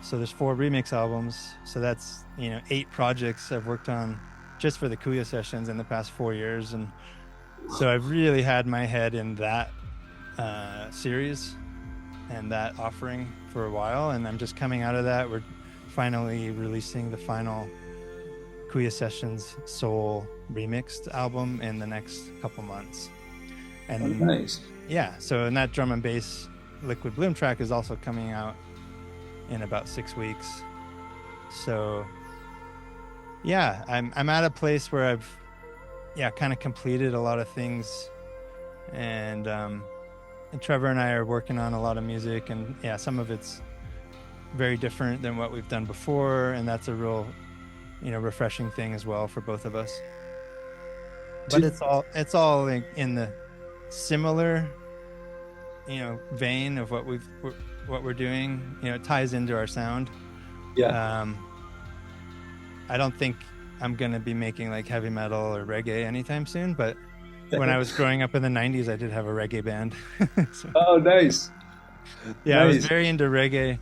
So there's 4 remix albums. So that's, 8 projects I've worked on just for the Kuya sessions in the past 4 years. And so I've really had my head in that series and that offering for a while. And I'm just coming out of that. We're finally releasing the final Kuya Sessions Soul remixed album in the next couple months. And Nice. yeah, so and that drum and bass Liquid Bloom track is also coming out in about 6 weeks. So yeah, I'm at a place where I've kind of completed a lot of things, and Trevor and I are working on a lot of music, and some of it's very different than what we've done before, and that's a real refreshing thing as well for both of us. But it's all in the similar vein of what we're doing. It ties into our sound. I don't think I'm gonna be making like heavy metal or reggae anytime soon, but when I was growing up in the 90s, I did have a reggae band. So, Oh, nice. yeah, I was Nice. very into reggae,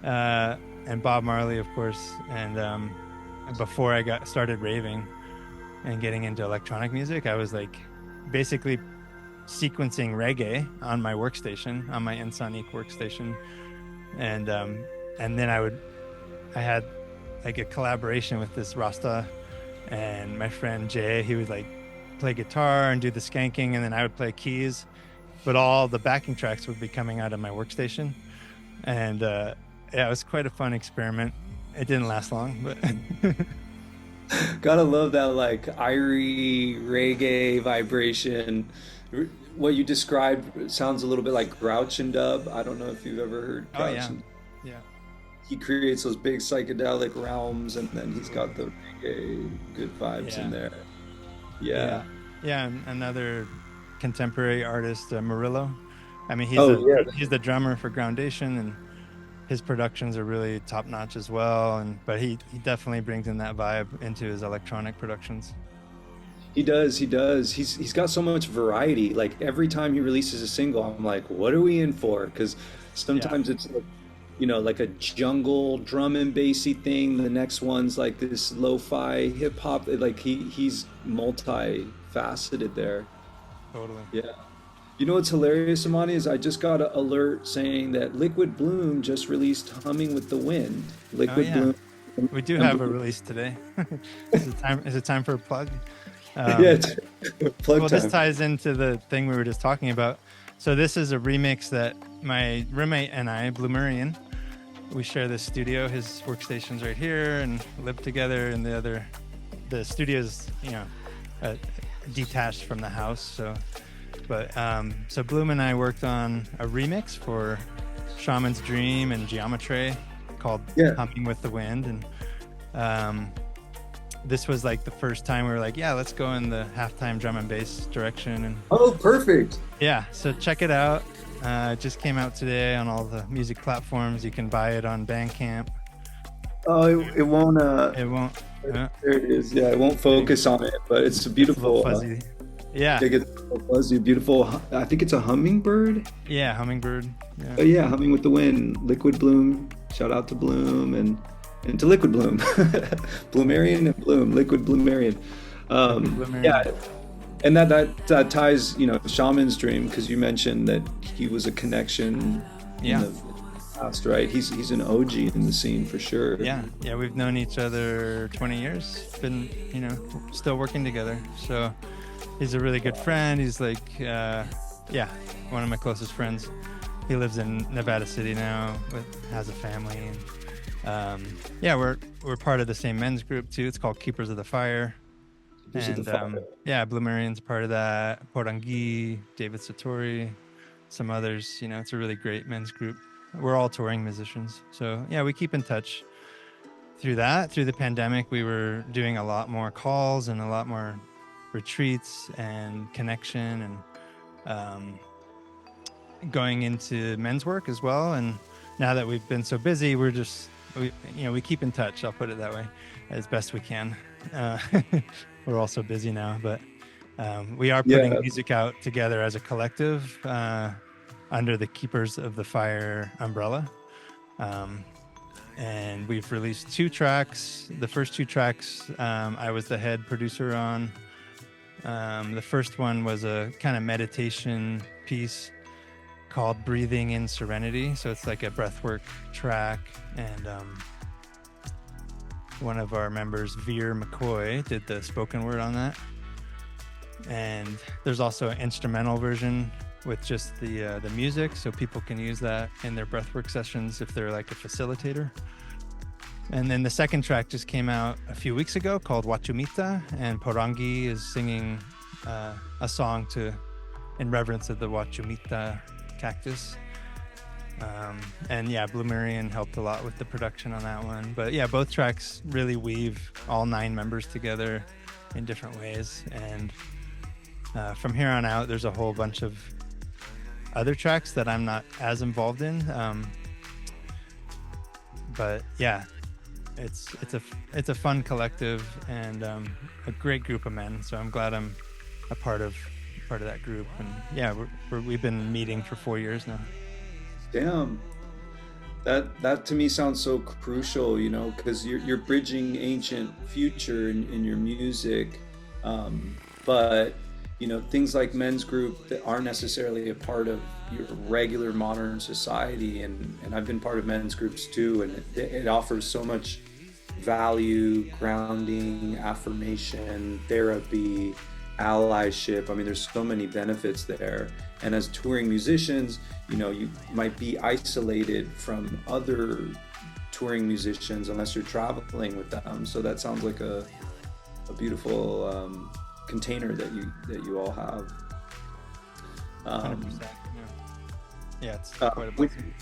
and Bob Marley, of course. And before I got started raving and getting into electronic music, I was like basically sequencing reggae on my workstation, on my Ensoniq workstation, and then I had like a collaboration with this Rasta and my friend Jay. He would like play guitar and do the skanking, and then I would play keys, but all the backing tracks would be coming out of my workstation. And it was quite a fun experiment. It didn't last long, but Gotta love that like Irie reggae vibration. What you described sounds a little bit like Grouch and Dub. I don't know if you've ever heard oh Grouch yeah, and yeah, he creates those big psychedelic realms, and then he's got the reggae good vibes in yeah, there. yeah, Yeah. yeah. And another contemporary artist, Murillo. I mean, Oh yeah. he's the drummer for Groundation, and his productions are really top notch as well. But he definitely brings in that vibe into his electronic productions. He does. He does. He's got so much variety. Like every time he releases a single, I'm like, what are we in for? Because Yeah, sometimes it's like, like a jungle drum and bassy thing. The next one's like this lo-fi hip hop. Like he's multi-faceted there. totally. Yeah. You know what's hilarious, Amani, is I just got an alert saying that Liquid Bloom just released Humming with the Wind. Oh Liquid yeah, Bloom. we do have a release today. Is it time for a plug? Yeah, Um, it's plug well, this time. ties into the thing we were just talking about. So this is a remix that my roommate and I, Bloomerian, we share this studio. His workstation's right here, and live together. And the studio's uh, detached from the house. So Bloom and I worked on a remix for Shaman's Dream and Geometry called Yeah. Humming with the Wind. And this was like the first time we were like, yeah, let's go in the halftime drum and bass direction. And Oh, perfect. yeah, so check it out. It just came out today on all the music platforms. You can buy it on Bandcamp. Oh, it won't. It won't. There it is. Yeah, it won't focus on it, but it's a It's a little beautiful. fuzzy. Yeah, It gets a little fuzzy, beautiful. I think it's a hummingbird. yeah, hummingbird. Yeah, But yeah, humming with the wind. Liquid Bloom. Shout out to Bloom and to Liquid Bloom. Bloomerian and Bloom. Liquid Bloomerian. Bloomerian. Yeah, and that ties, Shaman's Dream, because you mentioned that he was a connection in Yeah. the past, right? He's an OG in the scene for sure. Yeah, we've known each other 20 years. Been, still working together. So he's a really good friend. He's like, one of my closest friends. He lives in Nevada City now, has a family. And, we're part of the same men's group too. It's called Keepers of the Fire. Those are the And five. yeah, Blue Marian's part of that. Poranguí, David Satori, some others. It's a really great men's group. We're all touring musicians, so yeah, we keep in touch through that. Through the pandemic, we were doing a lot more calls and a lot more retreats and connection, and going into men's work as well. And now that we've been so busy, we keep in touch. I'll put it that way, as best we can. Uh, we're all so busy now, but we are putting Yeah. music out together as a collective under the Keepers of the Fire umbrella. Um, and we've released 2 tracks. The first 2 tracks I was the head producer on. The first one was a kind of meditation piece called Breathing in Serenity. So it's like a breathwork track. And one of our members, Veer McCoy, did the spoken word on that. And there's also an instrumental version with just the music, so people can use that in their breathwork sessions if they're like a facilitator. And then the second track just came out a few weeks ago called Wachumita, and Poranguí is singing a song in reverence of the Wachumita cactus. And yeah, Blue Marian helped a lot with the production on that one. But yeah, both tracks really weave all 9 members together in different ways. And from here on out, there's a whole bunch of other tracks that I'm not as involved in. But yeah, it's a fun collective and a great group of men. So I'm glad I'm a part of that group. And yeah, we've been meeting for 4 years now. Damn. That to me sounds so crucial, because you're bridging ancient future in your music, but things like men's group that aren't necessarily a part of your regular modern society, and I've been part of men's groups too, and it offers so much value, grounding, affirmation, therapy, allyship. I mean, there's so many benefits there. And as touring musicians, you might be isolated from other touring musicians unless you're traveling with them. So that sounds like a beautiful container that you all have. 100%. Yeah, it's quite a blessing.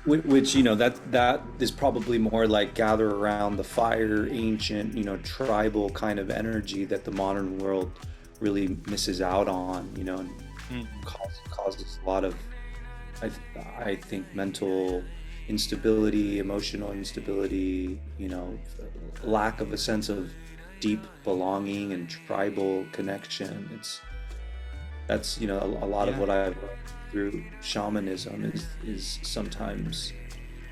Which that is probably more like gather around the fire, ancient, tribal kind of energy that the modern world really misses out on, and causes a lot of, I think, mental instability, emotional instability, lack of a sense of deep belonging and tribal connection. That's a lot of what I've learned through shamanism is sometimes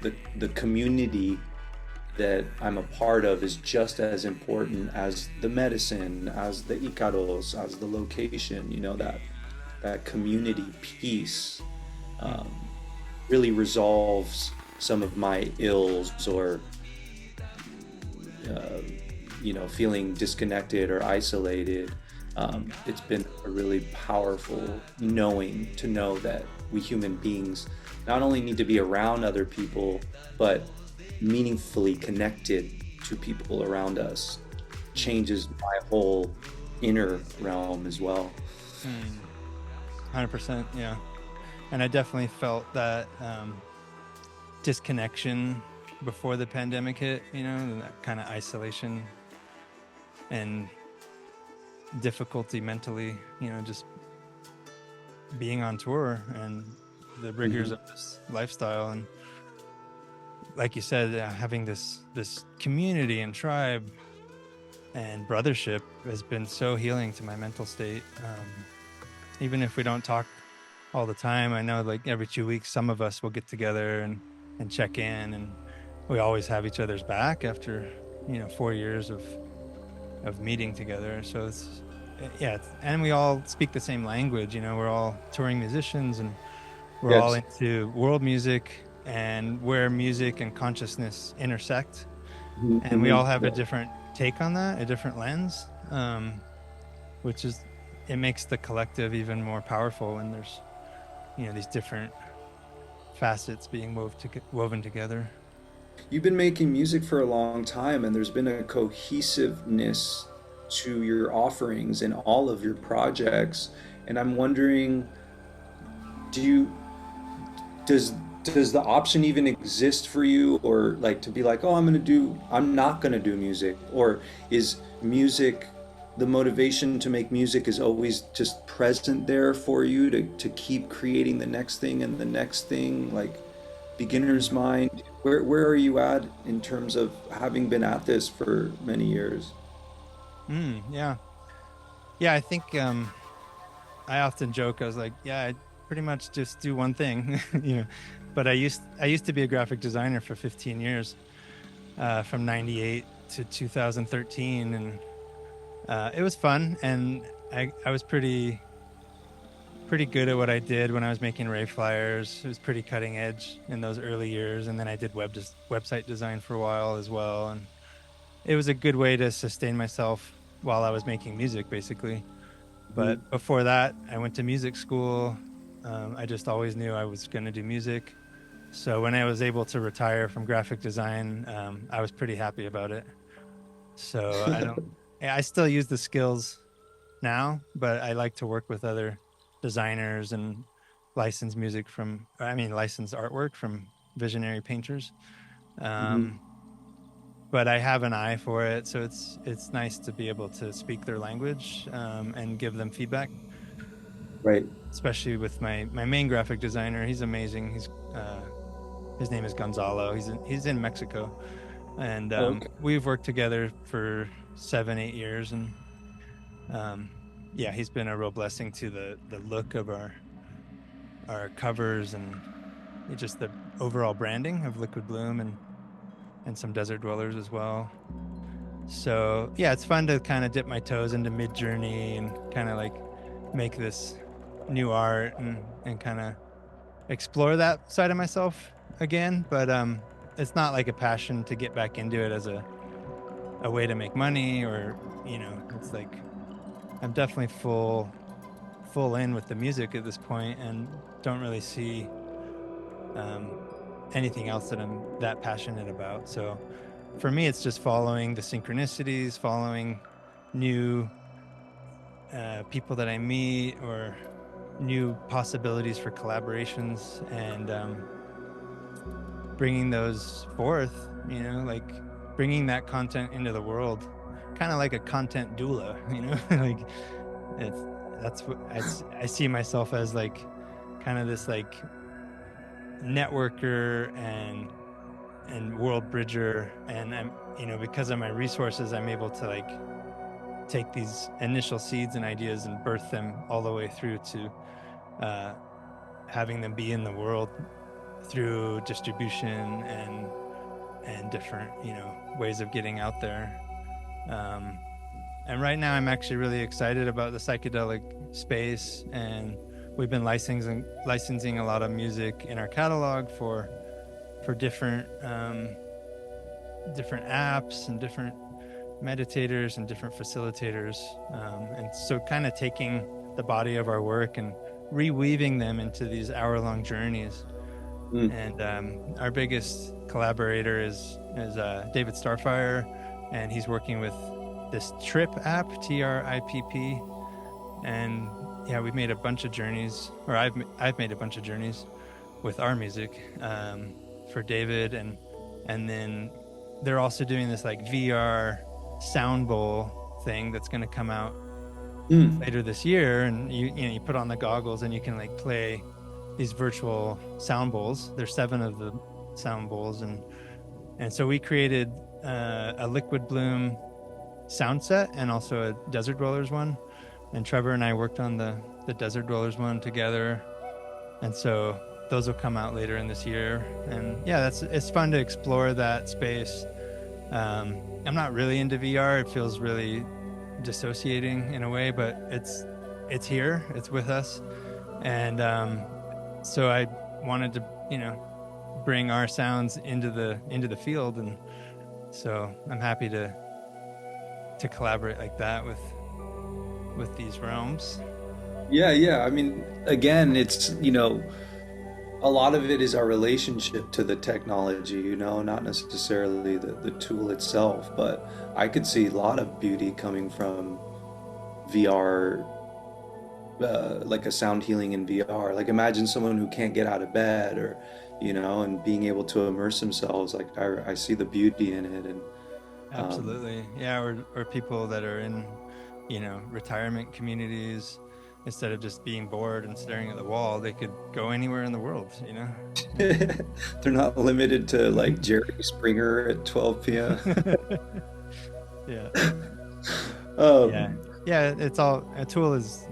the community that I'm a part of is just as important as the medicine, as the Icaros, as the location. That community piece really resolves some of my ills, or feeling disconnected or isolated. It's been a really powerful to know that we human beings not only need to be around other people, but meaningfully connected to people around us changes my whole inner realm as well. 100%, yeah. And I definitely felt that disconnection before the pandemic hit, and that kind of isolation and difficulty mentally, just being on tour and the rigors of this lifestyle. And like you said, having this community and tribe and brothership has been so healing to my mental state. Even if we don't talk all the time, I know like every 2 weeks, some of us will get together and check in, and we always have each other's back after, 4 years of meeting together. So and we all speak the same language, we're all touring musicians, and we're all into world music and where music and consciousness intersect. And we all have a different take on that, a different lens, which it makes the collective even more powerful when there's, these different facets being woven together. You've been making music for a long time, and there's been a cohesiveness to your offerings in all of your projects. And I'm wondering, do you does does the option even exist for you, or like to be like, oh, I'm not gonna do music, or is music the motivation to make music is always just present there for you to keep creating the next thing and the next thing, like beginner's Mm. mind? Where are you at in terms of having been at this for many years? Yeah. Yeah, I think I often joke, I was like, yeah, I pretty much just do one thing, you know. But I used to be a graphic designer for 15 years, from 98 to 2013, and it was fun, and I was pretty good at what I did when I was making rave flyers. It was pretty cutting edge in those early years, and then I did website design for a while as well, and it was a good way to sustain myself while I was making music, basically. Mhm. But before that, I went to music school. I just always knew I was going to do music. So when I was able to retire from graphic design, I was pretty happy about it. So I don't, yeah, I still use the skills now, but I like to work with other designers and license artwork from visionary painters. Mhm. Um, but I have an eye for it, so it's nice to be able to speak their language, and give them feedback, Right. especially with my main graphic designer. He's amazing. His name is Gonzalo. He's in Mexico, and Okay. we've worked together for 7 8 years, and um, yeah, he's been a real blessing to the look of our covers, and just the overall branding of Liquid Bloom, and some Desert Dwellers as well. So yeah, it's fun to kind of dip my toes into Mid Journey and kind of like make this new art, and kind of explore that side of myself again. But it's not like a passion to get back into it as a way to make money, or it's like I'm definitely full in with the music at this point, and don't really see um, anything else that I'm that passionate about. So for me, it's just following the synchronicities, following new people that I meet, or new possibilities for collaborations, and bringing those forth, like bringing that content into the world, kind of like a content doula, like it's that's what I see myself as, like kind of this like networker and world bridger, and I'm because of my resources, I'm able to like take these initial seeds and ideas and birth them all the way through to uh, having them be in the world through distribution and different ways of getting out there. um, and right now I'm actually really excited about the psychedelic space, and we've been licensing a lot of music in our catalog for different apps and different meditators and different facilitators, and so kind of taking the body of our work and reweaving them into these hour-long journeys. Mm. And our biggest collaborator is David Starfire, and he's working with this Trip app, TRIPP. And yeah, we've made a bunch of journeys, or I've made a bunch of journeys with our music, for David, and then they're also doing this like VR sound bowl thing that's going to come out Mm. later this year, and you put on the goggles and you can like play these virtual sound bowls. There's 7 of the sound bowls, and so we created a Liquid Bloom sound set and also a Desert Dwellers one, and Trevor and I worked on the Desert Dwellers one together, and so those will come out later in this year. And yeah, it's fun to explore that space. I'm not really into VR. It feels really dissociating in a way, but it's here, it's with us, and so I wanted to bring our sounds into the field, and so I'm happy to collaborate like that with these realms. Yeah, yeah. I mean, again, it's, a lot of it is our relationship to the technology, not necessarily the tool itself, but I could see a lot of beauty coming from VR, like a sound healing in VR. Like imagine someone who can't get out of bed or, and being able to immerse themselves. Like I see the beauty in it. And um, Absolutely. Yeah, or people that are in, retirement communities, instead of just being bored and staring at the wall, they could go anywhere in the world. they're not limited to like Jerry Springer at 12 p.m. Yeah. Yeah. Um, Yeah, it's all a tool is,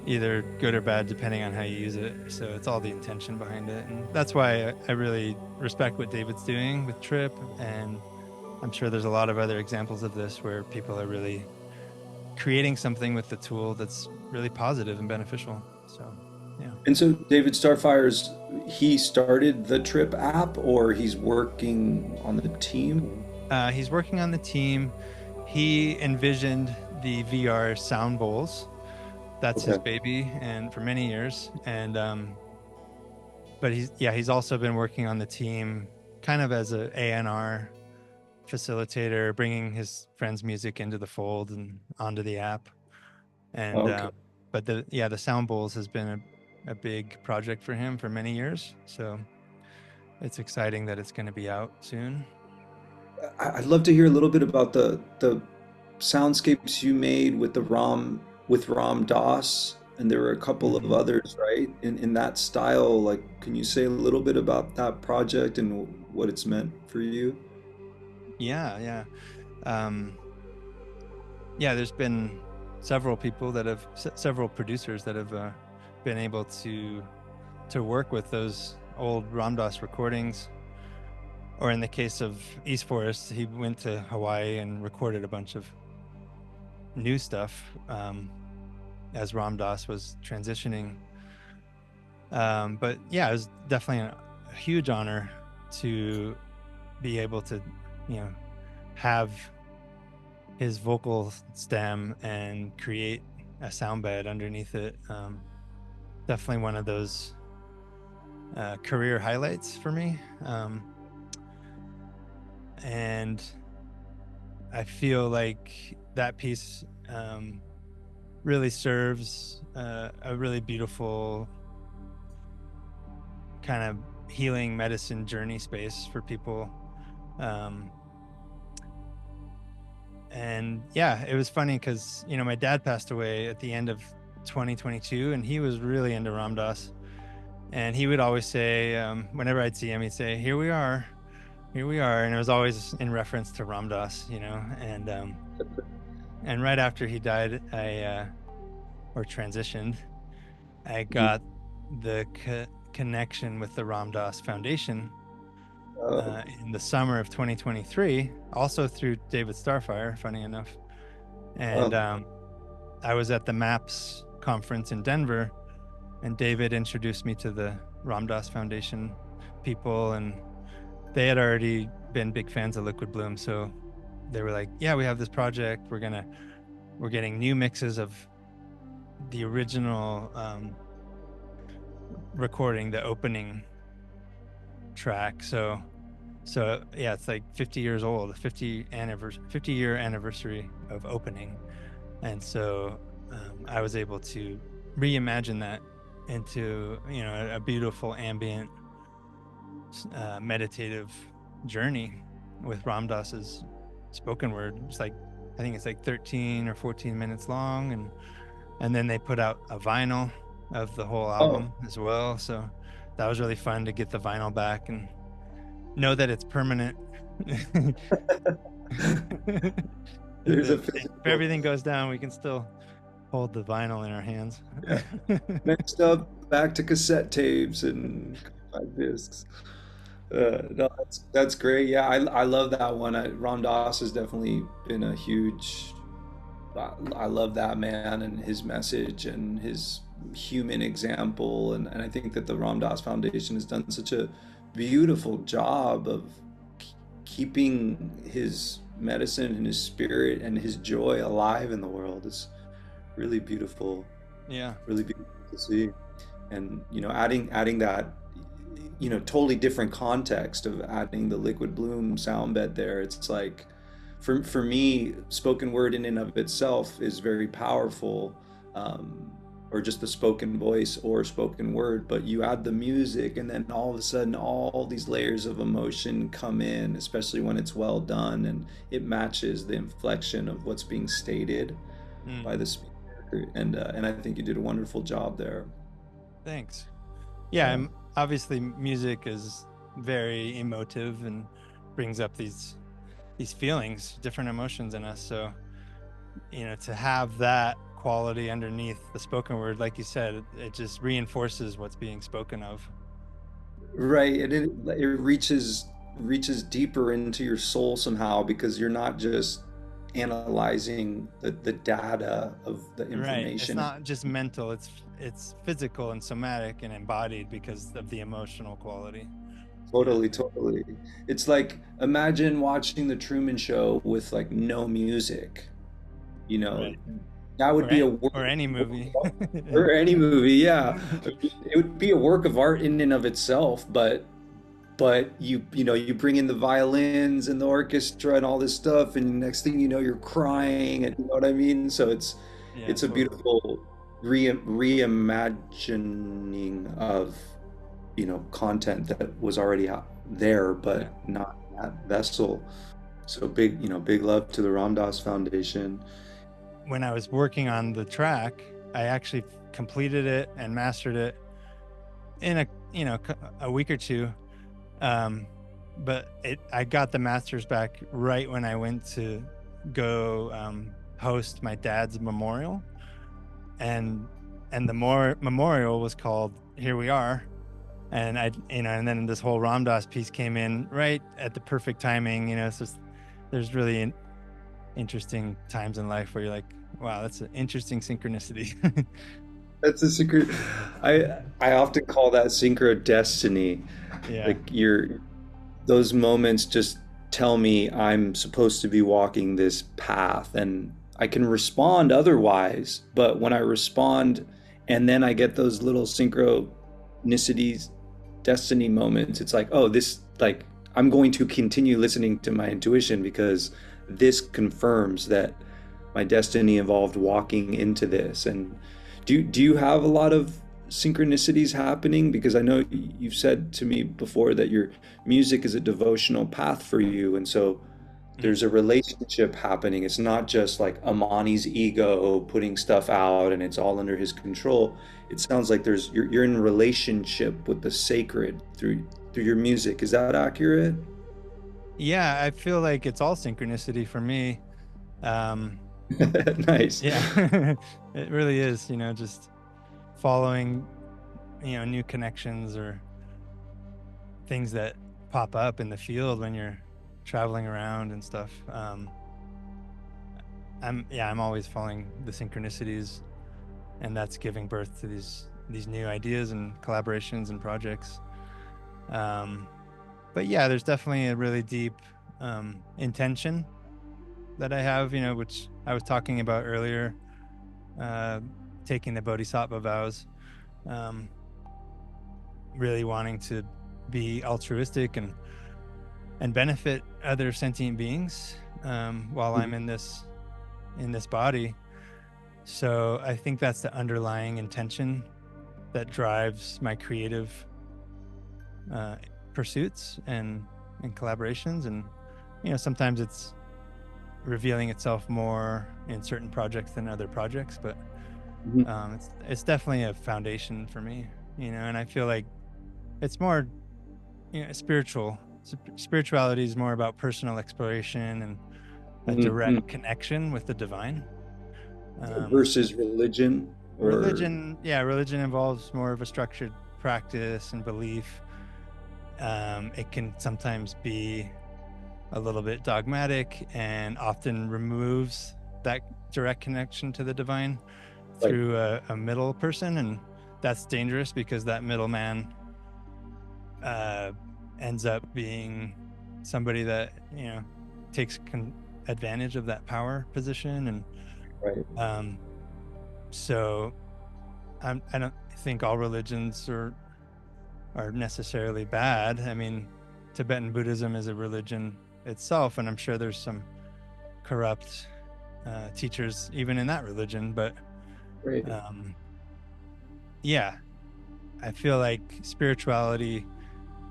either good or bad depending on how you use it. So it's all the intention behind it. And that's why I really respect what David's doing with Trip. And I'm sure there's a lot of other examples of this where people are really creating something with the tool that's really positive and beneficial. So, yeah. and so David Starfire's, he started the Trip app or he's working on the team? He's working on the team. He envisioned the VR sound bowls. That's his Okay. baby, and for many years. And but he's also been working on the team, kind of as a A&R facilitator, bringing his friends' music into the fold and onto the app. And Okay. but the sound bowls has been a big project for him for many years. So it's exciting that it's going to be out soon. I'd love to hear a little bit about the soundscapes you made with the Ram Dass, and there were a couple of Hmm. others, right? In that style. Like, can you say a little bit about that project and what it's meant for you? Yeah, yeah. Um, yeah, there's been several producers that have been able to work with those old Ram Dass recordings. Or in the case of East Forest, he went to Hawaii and recorded a bunch of new stuff as Ram Dass was transitioning. But yeah, it was definitely a huge honor to be able to, you know, have his vocal stem and create a sound bed underneath it. Definitely one of those career highlights for me. And I feel like that piece really serves a really beautiful kind of healing medicine journey space for people. Um, and yeah, it was funny because, my dad passed away at the end of 2022, and he was really into Ram Dass. And he would always say, whenever I'd see him, he'd say, here we are. And it was always in reference to Ram Dass, and right after he died, or transitioned, I Mhm. got the connection with the Ram Dass Foundation Oh, in the summer of 2023, also through David Starfire, funny enough. And oh, I was at the MAPS conference in Denver, and David introduced me to the Ram Dass Foundation people, and they had already been big fans of Liquid Bloom. So they were like, yeah, we have this project. We're getting new mixes of the original recording, the opening track. So yeah, it's like 50 years old, 50-year anniversary of opening. And so I was able to reimagine that into, a beautiful ambient meditative journey with Ram Dass's spoken word. I think it's like 13 or 14 minutes long, and then they put out a vinyl of the whole oh. album as well. So that was really fun to get the vinyl back and know that it's permanent. There's a If physical. everything goes down, we can still hold the vinyl in our hands. Yeah. Next up, back to cassette tapes and compact discs. No, that's great. Yeah, I love that one. Ram Dass has definitely been a huge. I love that man and his message and his human example, and I think that the Ram Dass Foundation has done such a beautiful job of keeping his medicine and his spirit and his joy alive in the world. It's really beautiful, Yeah. really beautiful to see. and adding that, totally different context of adding the liquid bloom sound bed there. It's like, for me, spoken word in and of itself is very powerful, or just the spoken voice or spoken word. But you add the music, and then all of a sudden, all these layers of emotion come in, especially when it's well done and it matches the inflection of what's being stated Mm, by the speaker. And I think you did a wonderful job there. thanks. Yeah, Yeah. obviously music is very emotive and brings up these feelings, different emotions in us. So, to have that quality underneath the spoken word, like you said, it just reinforces what's being spoken of. Right, and it reaches deeper into your soul somehow, because you're not just analyzing the data of the Right. It's information. not just mental, it's physical and somatic and embodied because of the emotional quality. Yeah. Totally, totally. It's like, imagine watching the Truman Show with like no music. You know, Right. that would Or be a any, work, or any movie. or any movie, yeah. It would be a work of art in and of itself, but you bring in the violins and the orchestra and all this stuff, and next thing you know, you're crying, and you know what I mean. So Yeah, it's a totally. beautiful reimagining of content that was already out there, but Yeah. not in that vessel. So big love to the Ramdas Foundation. When I was working on the track, I actually completed it and mastered it in a week or two. Um, but I got the masters back right when I went to go host my dad's memorial, and the more memorial was called "Here We Are," and and then this whole Ramdas piece came in right at the perfect timing. It's just there's really interesting times in life where you're like, wow, that's an interesting synchronicity. That's a secret. I often call that synchro destiny. Yeah. Like, those moments just tell me I'm supposed to be walking this path, and I can respond otherwise, but when I respond and then I get those little synchronicities, destiny moments, it's like, oh, this, like, I'm going to continue listening to my intuition, because this confirms that my destiny involved walking into this. And do you have a lot of synchronicities happening? Because I know you've said to me before that your music is a devotional path for you, and so Mm. there's a relationship happening. It's not just like Amani's ego putting stuff out and it's all under his control. It sounds like you're in relationship with the sacred through your music. Is that accurate? Yeah, I feel like it's all synchronicity for me. Um, Nice. yeah, it really is, just following, new connections or things that pop up in the field when you're traveling around and stuff. I'm always following the synchronicities, and that's giving birth to these new ideas and collaborations and projects. Um, but yeah, there's definitely a really deep intention that I have, which I was talking about earlier, uh, taking the bodhisattva vows, um, really wanting to be altruistic and benefit other sentient beings while I'm in this body. So I think that's the underlying intention that drives my creative uh, pursuits and collaborations. And sometimes it's revealing itself more in certain projects than other projects, but Mhm. it's definitely a foundation for me. And I feel like it's more spiritual. Spirituality is more about personal exploration and a Mhm. direct connection with the divine. um, Versus religion, or religion involves more of a structured practice and belief. It can sometimes be a little bit dogmatic and often removes that direct connection to the divine like, through a middle person, and that's dangerous because that middleman uh, ends up being somebody that takes advantage of that power position. And right. um, so I don't. think all religions are necessarily bad. I mean, Tibetan Buddhism is a religion itself, and I'm sure there's some corrupt teachers even in that religion. But Right. um, yeah, I feel like spirituality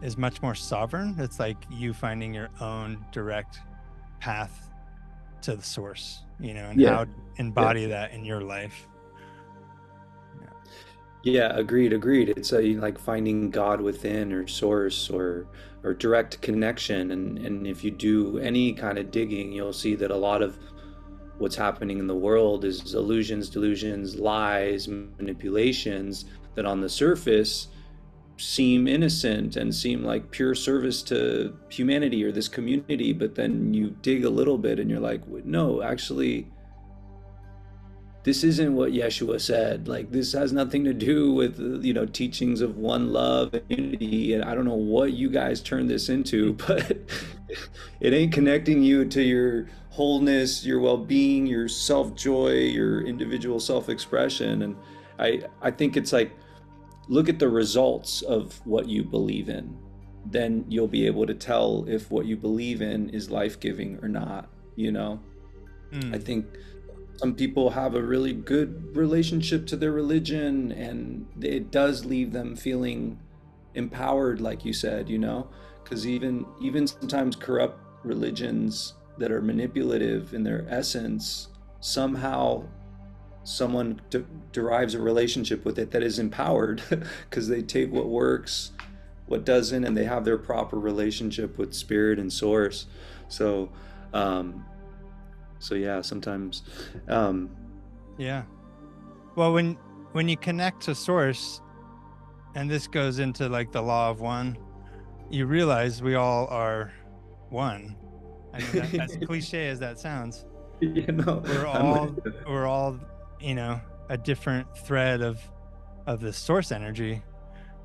is much more sovereign. It's like you finding your own direct path to the source, and Yeah. how to Yeah. embody that in your life. Yeah, agreed, agreed. It's a, like finding God within or source or direct connection. And if you do any kind of digging, you'll see that a lot of what's happening in the world is illusions, delusions, lies, manipulations that on the surface seem innocent and seem like pure service to humanity or this community, but then you dig a little bit and you're like, no, actually this isn't what Yeshua said. Like, this has nothing to do with, teachings of one love and unity. And I don't know what you guys turned this into, but it ain't connecting you to your wholeness, your well-being, your self-joy, your individual self-expression. And I think it's like, look at the results of what you believe in. Then you'll be able to tell if what you believe in is life-giving or not, you know? I Mm. think some people have a really good relationship to their religion and it does leave them feeling empowered, like you said, because even sometimes corrupt religions that are manipulative in their essence, somehow someone derives a relationship with it that is empowered because they take what works, what doesn't, and they have their proper relationship with spirit and source. So um so yeah, sometimes um Yeah. Well, when you connect to source, and this goes into like the law of one, you realize we all are one. I mean, that as cliche as that sounds, you know we're I'm all with you. we're all, a different thread of the source energy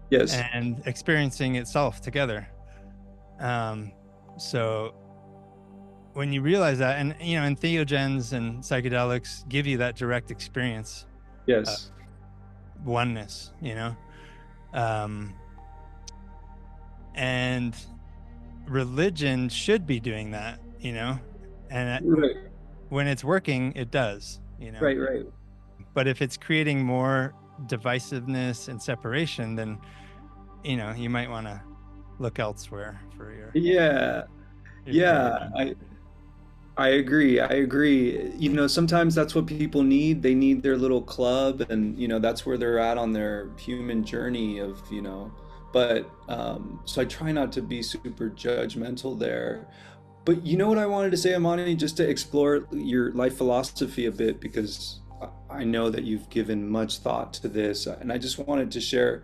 Yes. and experiencing itself together. Um, so when you realize that, and entheogens and psychedelics give you that direct experience of Yes. oneness, um, and religion should be doing that, and Right. when it's working, it does, Right. Right. but if it's creating more divisiveness and separation, then you might want to look elsewhere for Yeah. your Yeah. clarity. I agree. I agree. Sometimes that's what people need. They need their little club, and that's where they're at on their human journey of, but so I try not to be super judgmental there. But you know what I wanted to say, Amani, just to explore your life philosophy a bit, because I know that you've given much thought to this, and I just wanted to share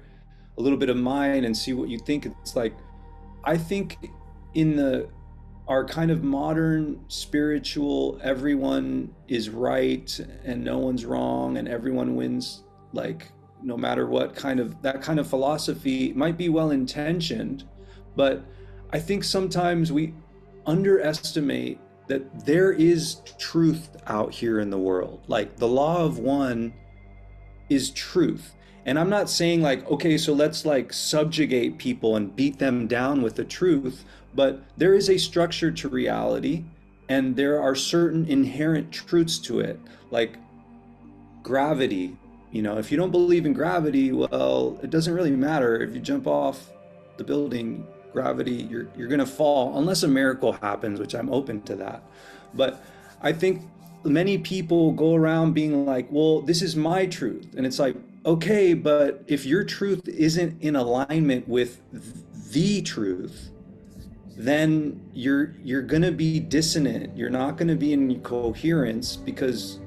a little bit of mine and see what you think. It's like, I think in the our kind of modern spiritual, everyone is right and no one's wrong and everyone wins, like no matter what, kind of that kind of philosophy might be well intentioned, but I think sometimes we underestimate that there is truth out here in the world. Like the law of one is truth. And I'm not saying like, okay, so let's like subjugate people and beat them down with the truth, but there is a structure to reality and there are certain inherent truths to it, like gravity. If you don't believe in gravity, well, it doesn't really matter. If you jump off the building, gravity, you're going to fall unless a miracle happens, which I'm open to that. But I think many people go around being like, well, this is my truth. And it's like, okay, but if your truth isn't in alignment with the truth, then you're going to be dissonant. You're not going to be in coherence because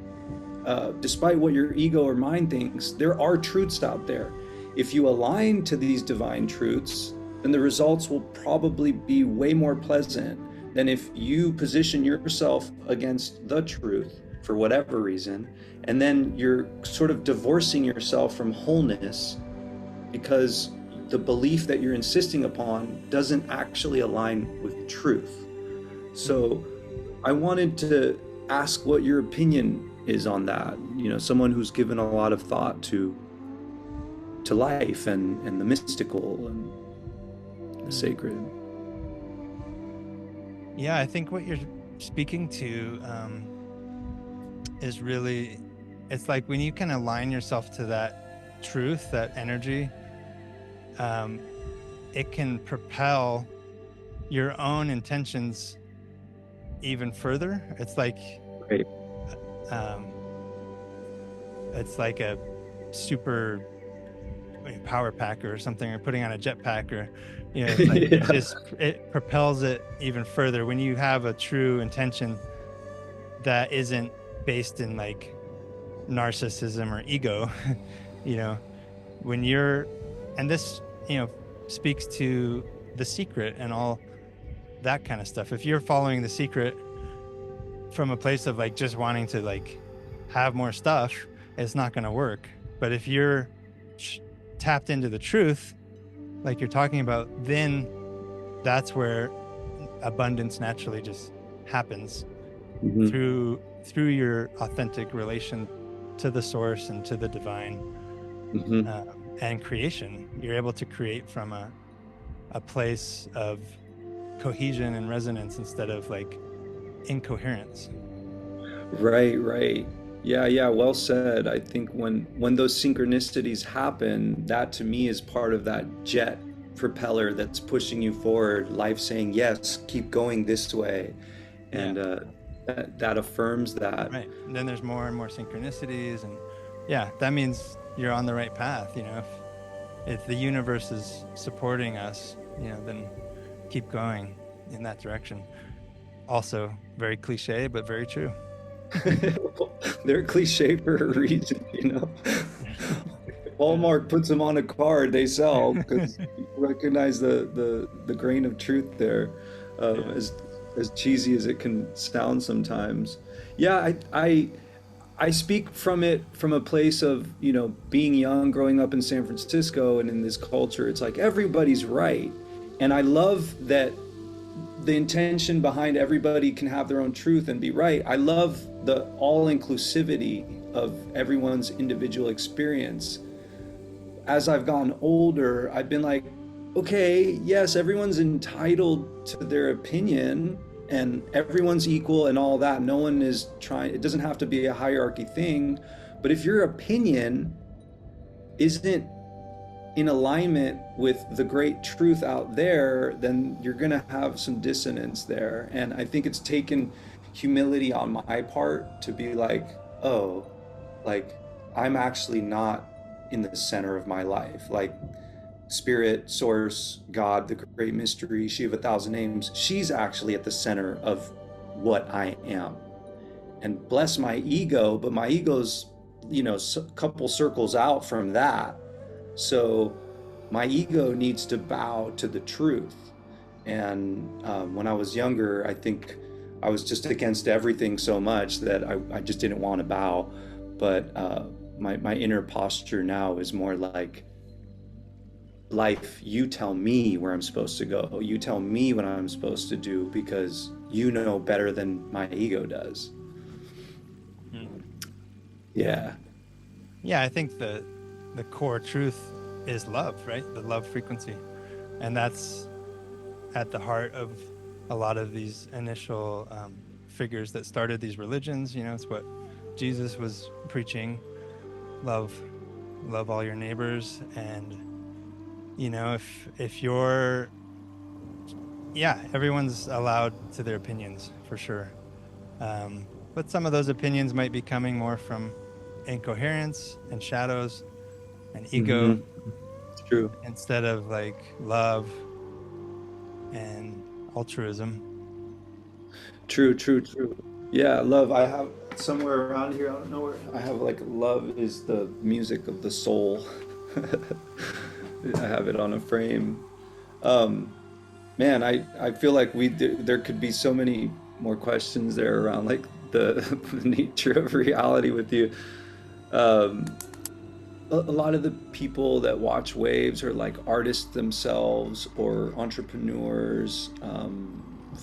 despite what your ego or mind thinks, there are truths out there. If you align to these divine truths, then the results will probably be way more pleasant than if you position yourself against the truth for whatever reason, and then you're sort of divorcing yourself from wholeness because the belief that you're insisting upon doesn't actually align with truth. Mm. So I wanted to ask what your opinion is on that. Someone who's given a lot of thought to to life and the mystical and the sacred. Yeah, I think what you're speaking to is really, it's like when you can align yourself to that truth, that energy, um, it can propel your own intentions even further. Right. Um, it's like a super power pack or something, or putting on a jetpack, or it's like Yeah. it propels it even further when you have a true intention that isn't based in like narcissism or ego. you know when you're and this speaks to The Secret and all that kind of stuff. If you're following The Secret from a place of like just wanting to like have more stuff, it's not going to work. But if you're tapped into the truth, like you're talking about, then that's where abundance naturally just happens Hmm. through your authentic relation to the source and to the divine, Hmm. and creation. You're able to create from a place of cohesion and resonance instead of like incoherence. Right, right. Yeah, yeah, well said. I think when those synchronicities happen, that to me is part of that jet propeller that's pushing you forward, life saying, yes, keep going this way. Yeah, And that affirms that. right. And then there's more and more synchronicities, and yeah, that means you're on the right path. If the universe is supporting us, then keep going in that direction. Also very cliche, but very true. They're cliche for a reason. Walmart puts them on a card they sell because you recognize the grain of truth there, Yeah. as cheesy as it can sound sometimes. Yeah, I speak from a place of, being young, growing up in San Francisco and in this culture. It's like everybody's right. And I love that the intention behind everybody can have their own truth and be right. I love the all inclusivity of everyone's individual experience. As I've gotten older, I've been like, okay, yes, everyone's entitled to their opinion and everyone's equal and all that. No one is trying, it doesn't have to be a hierarchy thing. But if your opinion isn't in alignment with the great truth out there, then you're going to have some dissonance there. And I think it's taken humility on my part to be like, oh, like I'm actually not in the center of my life. Like spirit, source, God, the great mystery, she of a thousand names, she's actually at the center of what I am. And bless my ego, but my ego's, a couple circles out from that. So my ego needs to bow to the truth. And when I was younger, I think I was just against everything so much that I just didn't want to bow. But my inner posture now is more like, life, you tell me where I'm supposed to go. You tell me what I'm supposed to do because you know better than my ego does. Mm. Yeah. Yeah, I think the core truth is love, right? The love frequency. And that's at the heart of a lot of these initial figures that started these religions. It's what Jesus was preaching. Love all your neighbors. And if you're, yeah, everyone's allowed to their opinions for sure. But some of those opinions might be coming more from incoherence and shadows and ego, Mm-hmm. It's true. instead of like love and altruism. True, true, true. Yeah, love. I have somewhere around here, I don't know where, I have like love is the music of the soul. I have it on a frame. Um, Man, I feel like there could be so many more questions there around like the, the nature of reality with you. Um, a lot of the people that watch waves are like artists themselves or entrepreneurs,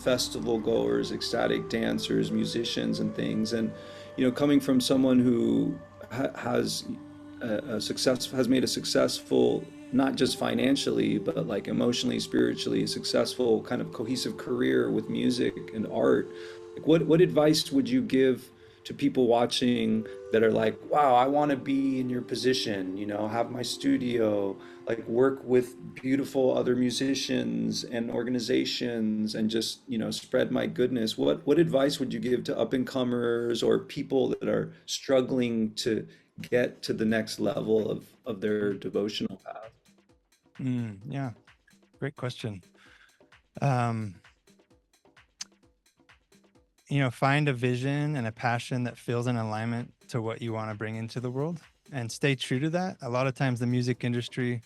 festival goers, ecstatic dancers, musicians, and things. And coming from someone who has a success has made a successful, not just financially, but like emotionally, spiritually successful kind of cohesive career with music and art. Like what advice would you give to people watching that are like, wow, I want to be in your position, you know, have my studio, like work with beautiful other musicians and organizations and just, you know, spread my goodness. What advice would you give to up and comers or people that are struggling to get to the next level of their devotional path? Yeah, great question. Um, find a vision and a passion that feels in alignment to what you want to bring into the world and stay true to that. A lot of times the music industry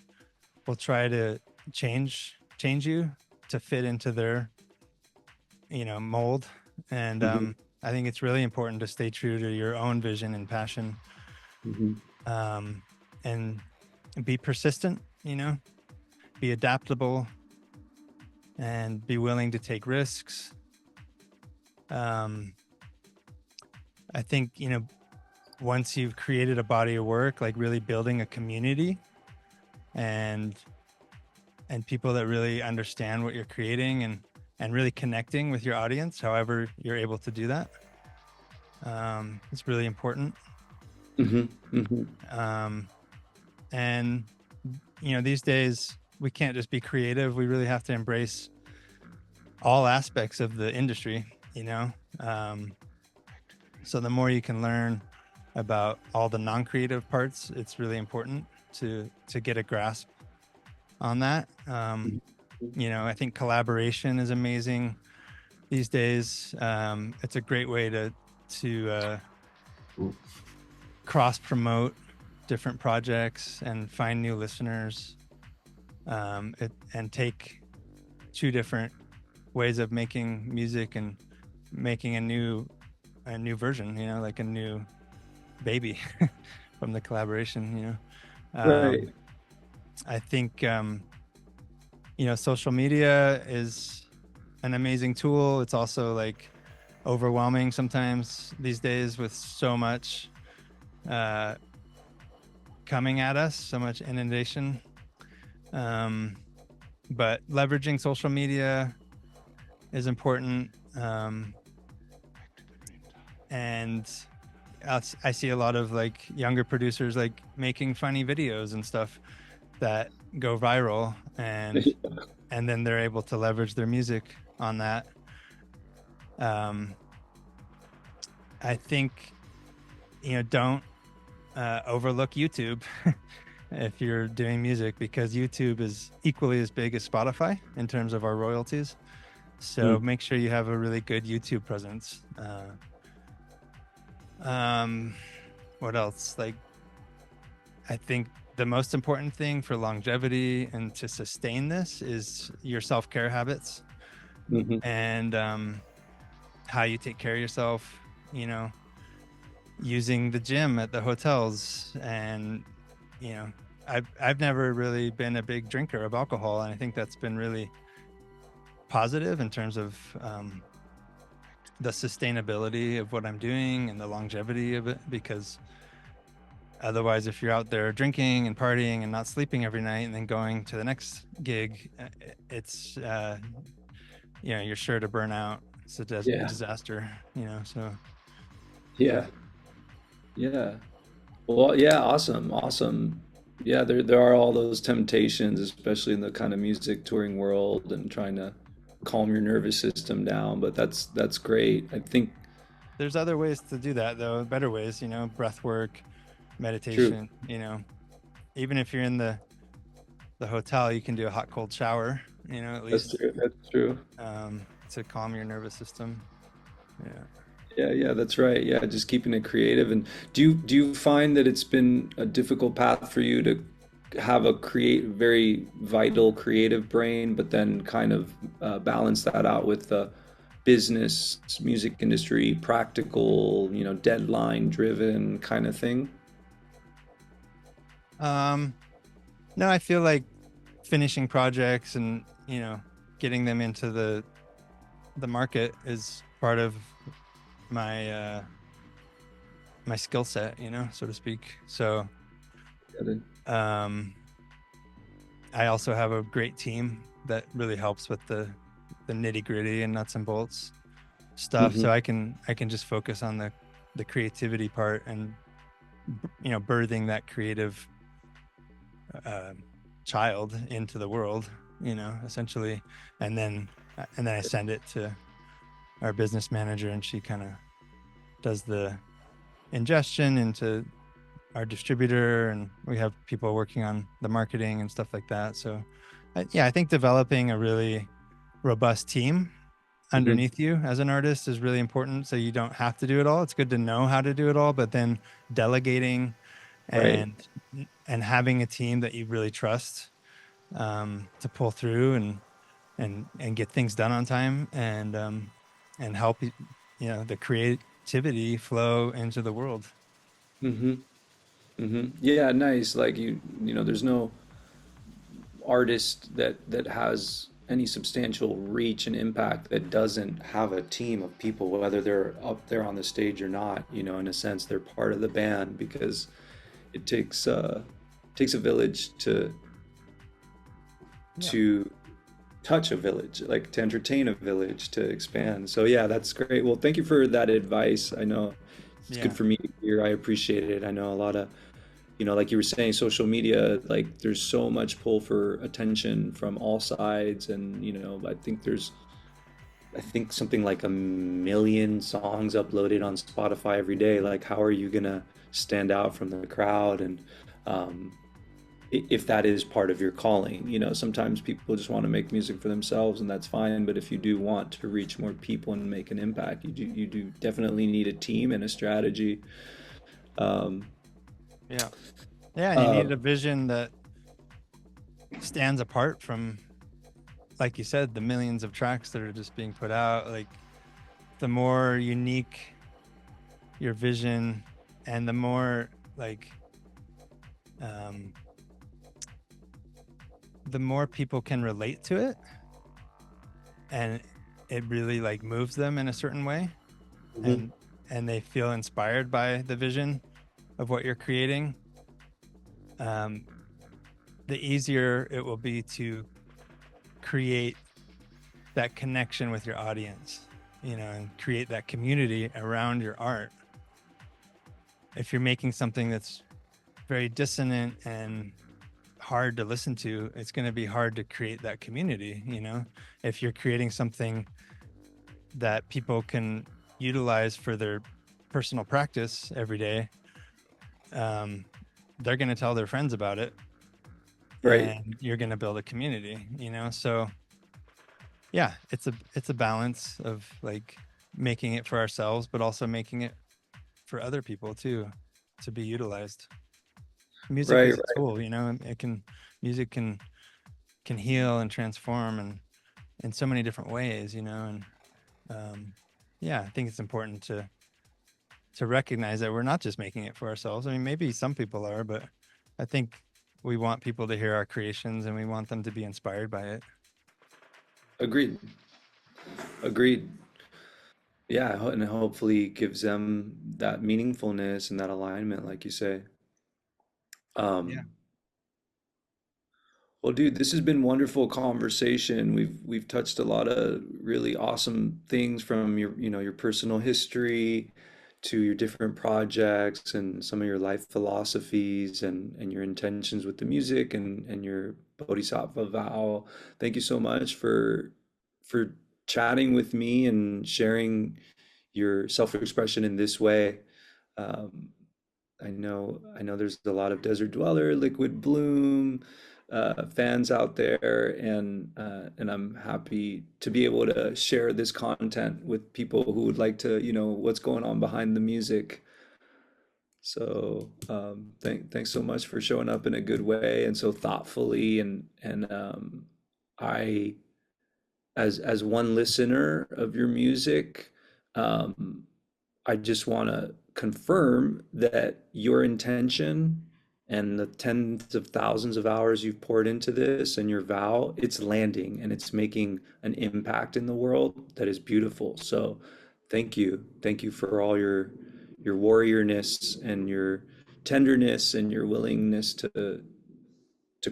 will try to change you to fit into their, mold. And Hmm. I think it's really important to stay true to your own vision and passion, Hmm. um, and be persistent, be adaptable and be willing to take risks. Um, I think, once you've created a body of work, like really building a community and people that really understand what you're creating and really connecting with your audience, however you're able to do that, it's really important. Hmm. Hmm. Um, and these days we can't just be creative. We really have to embrace all aspects of the industry, um, so the more you can learn about all the non-creative parts, it's really important to get a grasp on that. I think collaboration is amazing these days. It's a great way to cross promote different projects and find new listeners, and take two different ways of making music and making a new version, like a new baby from the collaboration. Right. I think social media is an amazing tool. It's also like overwhelming sometimes these days with so much uh, coming at us, so much inundation. Um, but leveraging social media is important. And I see a lot of like younger producers like making funny videos and stuff that go viral, and then they're able to leverage their music on that. Um, I think, don't overlook YouTube if you're doing music, because YouTube is equally as big as Spotify in terms of our royalties. So Mm. make sure you have a really good YouTube presence. What else? Like, I think the most important thing for longevity and to sustain this is your self-care habits, Hmm. and how you take care of yourself, using the gym at the hotels. And you know I've never really been a big drinker of alcohol, and I think that's been really positive in terms of the sustainability of what I'm doing and the longevity of it, because otherwise, if you're out there drinking and partying and not sleeping every night and then going to the next gig, it's you're sure to burn out. It's a Yeah. disaster, so yeah. Yeah. Yeah. Well, yeah, awesome, awesome. Yeah, there are all those temptations, especially in the kind of music touring world and trying to calm your nervous system down, but that's great. I think There's other ways to do that, though, better ways, breath work, true. meditation. Even if you're in the hotel, you can do a hot cold shower, at That's least, true. That's true. to calm your nervous system. Yeah. Yeah, yeah, that's right. Yeah, just keeping it creative. And do you find that it's been a difficult path for you to have a very vital creative brain, but then kind of balance that out with the business, music industry, practical, you know, deadline driven kind of thing? um no, I feel like finishing projects and getting them into the market is part of my my skill set, so to speak. So Got it. Um, I also have a great team that really helps with the nitty gritty and nuts and bolts stuff. Hmm. So I can just focus on the creativity part and birthing that creative uh, child into the world, essentially, and then I send it to our business manager, and she kind of does the ingestion into our distributor, and we have people working on the marketing and stuff like that. So, yeah, I think developing a really robust team Hmm. underneath you as an artist is really important. So you don't have to do it all. It's good to know how to do it all, but then delegating Right. and having a team that you really trust to pull through and get things done on time and help the creativity flow into the world. Hmm. Hmm. Yeah, nice. Like there's no artist that has any substantial reach and impact that doesn't have a team of people, whether they're up there on the stage or not. In a sense, they're part of the band because it takes a village Yeah. to touch a village, like to entertain a village, to expand. So yeah, that's great. Well, thank you for that advice. I know it's good Yeah. for me to hear. I appreciate it. I know a lot of, like you were saying, social media, like there's so much pull for attention from all sides. And, I think something like 1 million songs uploaded on Spotify every day. Like, how are you gonna stand out from the crowd? And, um, if that is part of your calling. Sometimes people just want to make music for themselves, and that's fine. But if you do want to reach more people and make an impact, you do definitely need a team and a strategy. Um, Yeah. Yeah. And you uh, need a vision that stands apart from, like you said, the millions of tracks that are just being put out. Like, the more unique your vision and the more like um the more people can relate to it, and it really like moves them in a certain way, mhm. and they feel inspired by the vision of what you're creating, um the easier it will be to create that connection with your audience, and create that community around your art. If you're making something that's very dissonant and hard to listen to, it's going to be hard to create that community. If you're creating something that people can utilize for their personal practice every day, um, they're going to tell their friends about it, Right. and you're going to build a community. So yeah, it's a balance of like making it for ourselves, but also making it for other people too, to be utilized. Music Right. is a Right. tool. Music can heal and transform, and in so many different ways, and um, yeah, I think it's important to recognize that we're not just making it for ourselves. I mean, maybe some people are, but I think we want people to hear our creations, and we want them to be inspired by it. Agreed. Agreed. Yeah, and hopefully gives them that meaningfulness and that alignment, like you say. Yeah. Um, Well, dude, this has been wonderful conversation. We've touched a lot of really awesome things, from your personal history to your different projects and some of your life philosophies and your intentions with the music and your bodhisattva vow. Thank you so much for chatting with me and sharing your self-expression in this way. Um, I know there's a lot of Desert Dweller, Liquid Bloom fans out there, and I'm happy to be able to share this content with people who would like to, what's going on behind the music. So thanks so much for showing up in a good way and so thoughtfully, and I as one listener of your music, um, I just want to confirm that your intention and the tens of thousands of hours you've poured into this and your vow, it's landing and it's making an impact in the world that is beautiful. So thank you. Thank you for all your warriorness and tenderness and your willingness to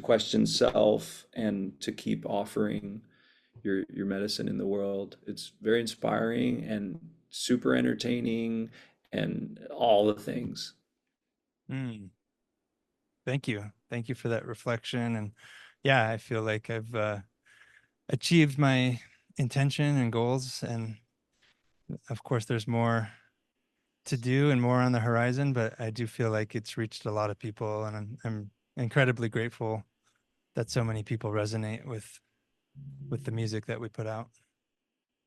question self and to keep offering your medicine in the world. It's very inspiring and super entertaining and all the things. Mm, thank you. Thank you for that reflection. And yeah, I feel like I've achieved my intention and goals. And of course, there's more to do and more on the horizon, but I do feel like it's reached a lot of people, and I'm incredibly grateful that so many people resonate with the music that we put out.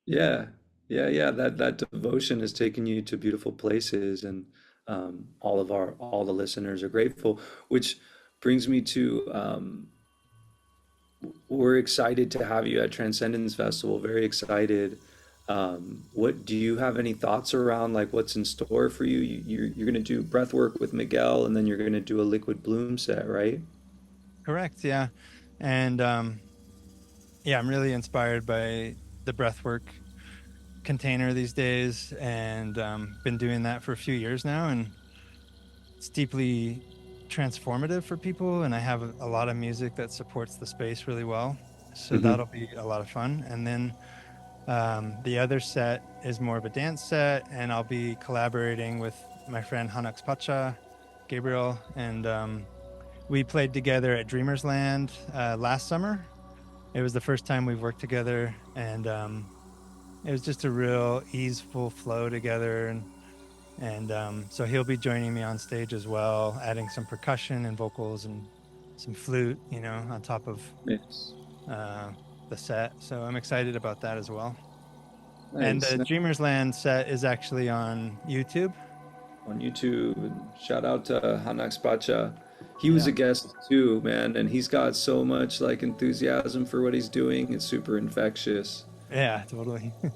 Yeah, yeah. That devotion has taken you to beautiful places, and all the listeners are grateful. Which brings me to we're excited to have you at Transcendence Festival. Very excited. What do you have any thoughts around like what's in store for you? You're gonna do breath work with Miguel, and then you're gonna do a liquid bloom set, right? Correct, yeah. And yeah, I'm really inspired by the breathwork container these days, and been doing that for a few years now, and it's deeply transformative for people, and I have a lot of music that supports the space really well. So Hmm. that'll be a lot of fun. And then the other set is more of a dance set, and I'll be collaborating with my friend Hanaks Pacha, Gabriel, and we played together at Dreamers Land last summer. It was the first time we've worked together, and it was just a real easeful flow together. And so he'll be joining me on stage as well, adding some percussion and vocals and some flute, on top of Yes. uh, the set. So I'm excited about that as well. And Nice. the Nice. Dreamers Land set is actually on YouTube. On YouTube. And shout out to Hanak Spacha. He was Yeah. a guest too, man, and he's got so much like enthusiasm for what he's doing. It's super infectious. Yeah, totally. Yeah.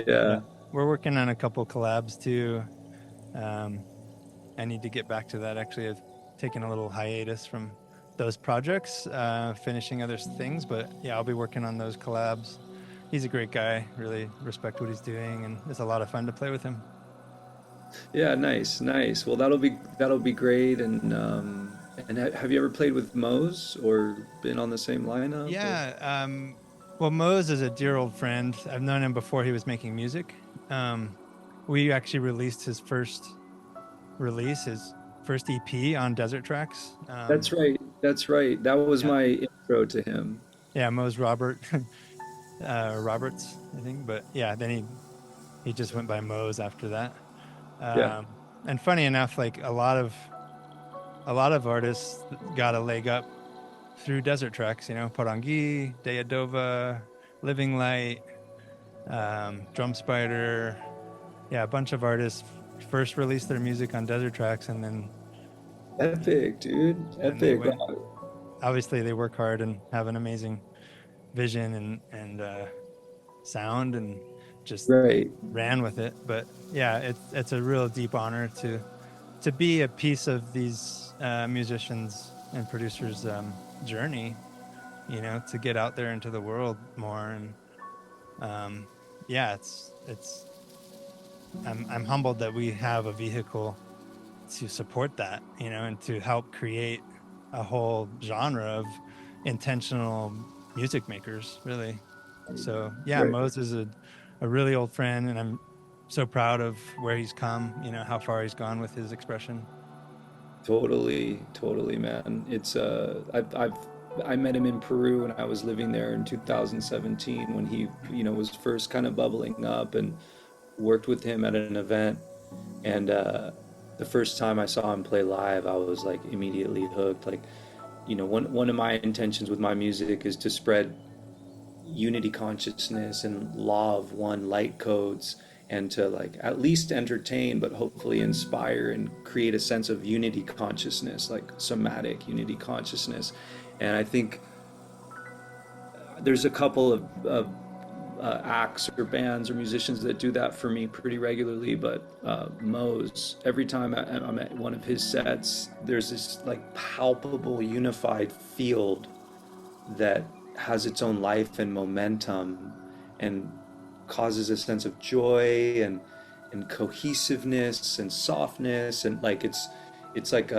Yeah. We're working on a couple collabs too. Um, I need to get back to that. Actually, I've taken a little hiatus from those projects, finishing other things. But yeah, I'll be working on those collabs. He's a great guy. Really respect what he's doing, and it's a lot of fun to play with him. Yeah, nice, nice. Well, that'll be great. And have you ever played with Mose or been on the same lineup or? Yeah. Well, Mose is a dear old friend. I've known him before he was making music. Um, we actually released his first EP on Desert Tracks. That's right. That's right. That was Yeah, my intro to him. yeah, Mose Roberts, I think. But yeah, then he just went by Mose after that. Yeah. And funny enough, like a lot of artists got a leg up through Desert Tracks. Poranguí, Deya Dova, Living Light, Drum Spider. Yeah, a bunch of artists first released their music on Desert Tracks, and Epic, dude. they Epic. went. Obviously, they work hard and have an amazing vision and sound, and just Right. ran with it. But yeah, it's a real deep honor to be a piece of these musicians and producers' journey. To get out there into the world more, and um, yeah, it's. I'm humbled that we have a vehicle to support that, and to help create a whole genre of intentional music makers, really. So yeah, Right. Mose is a really old friend, and I'm so proud of where he's come, how far he's gone with his expression. Totally, totally, man. It's I met him in Peru when I was living there in 2017 when he, was first kind of bubbling up, and worked with him at an event. And the first time I saw him play live, I was like immediately hooked. Like, one of my intentions with my music is to spread unity consciousness and law of one light codes, and to like at least entertain but hopefully inspire and create a sense of unity consciousness, like somatic unity consciousness. And I think there's a couple of acts or bands or musicians that do that for me pretty regularly, but Mose, every time I'm at one of his sets, there's this like palpable unified field that has its own life and momentum, and causes a sense of joy and cohesiveness and softness, and like it's like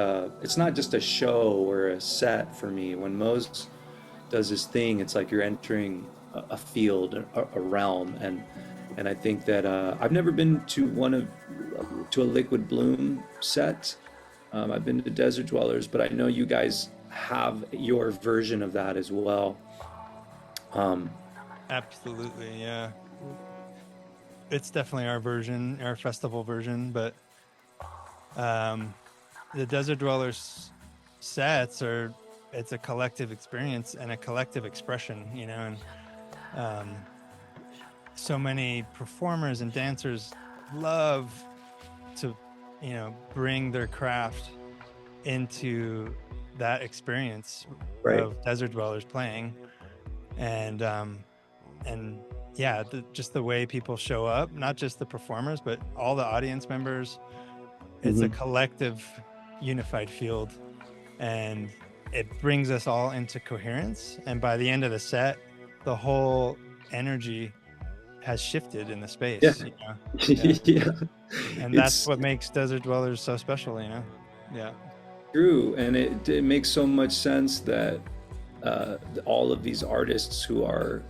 it's not just a show or a set for me. When Mose does his thing, it's like you're entering a field, a realm, and I think that I've never been to a Liquid Bloom set. I've been to Desert Dwellers, but I know you guys have your version of that as well. Um, Absolutely, yeah. It's definitely our version, our festival version, but um, the Desert Dwellers sets are, it's a collective experience and a collective expression, you know, and um, so many performers and dancers love to, you know, bring their craft into that experience right. of Desert Dwellers playing, and and yeah, just the way people show up, not just the performers, but all the audience members. It's a Hmm. collective, unified field, and it brings us all into coherence. And by the end of the set, the whole energy has shifted in the Yeah. space, you know? Yeah. Yeah. And that's It's what makes Desert Dwellers so special, you know? Yeah. true, and it makes so much sense that uh, all of these artists who are,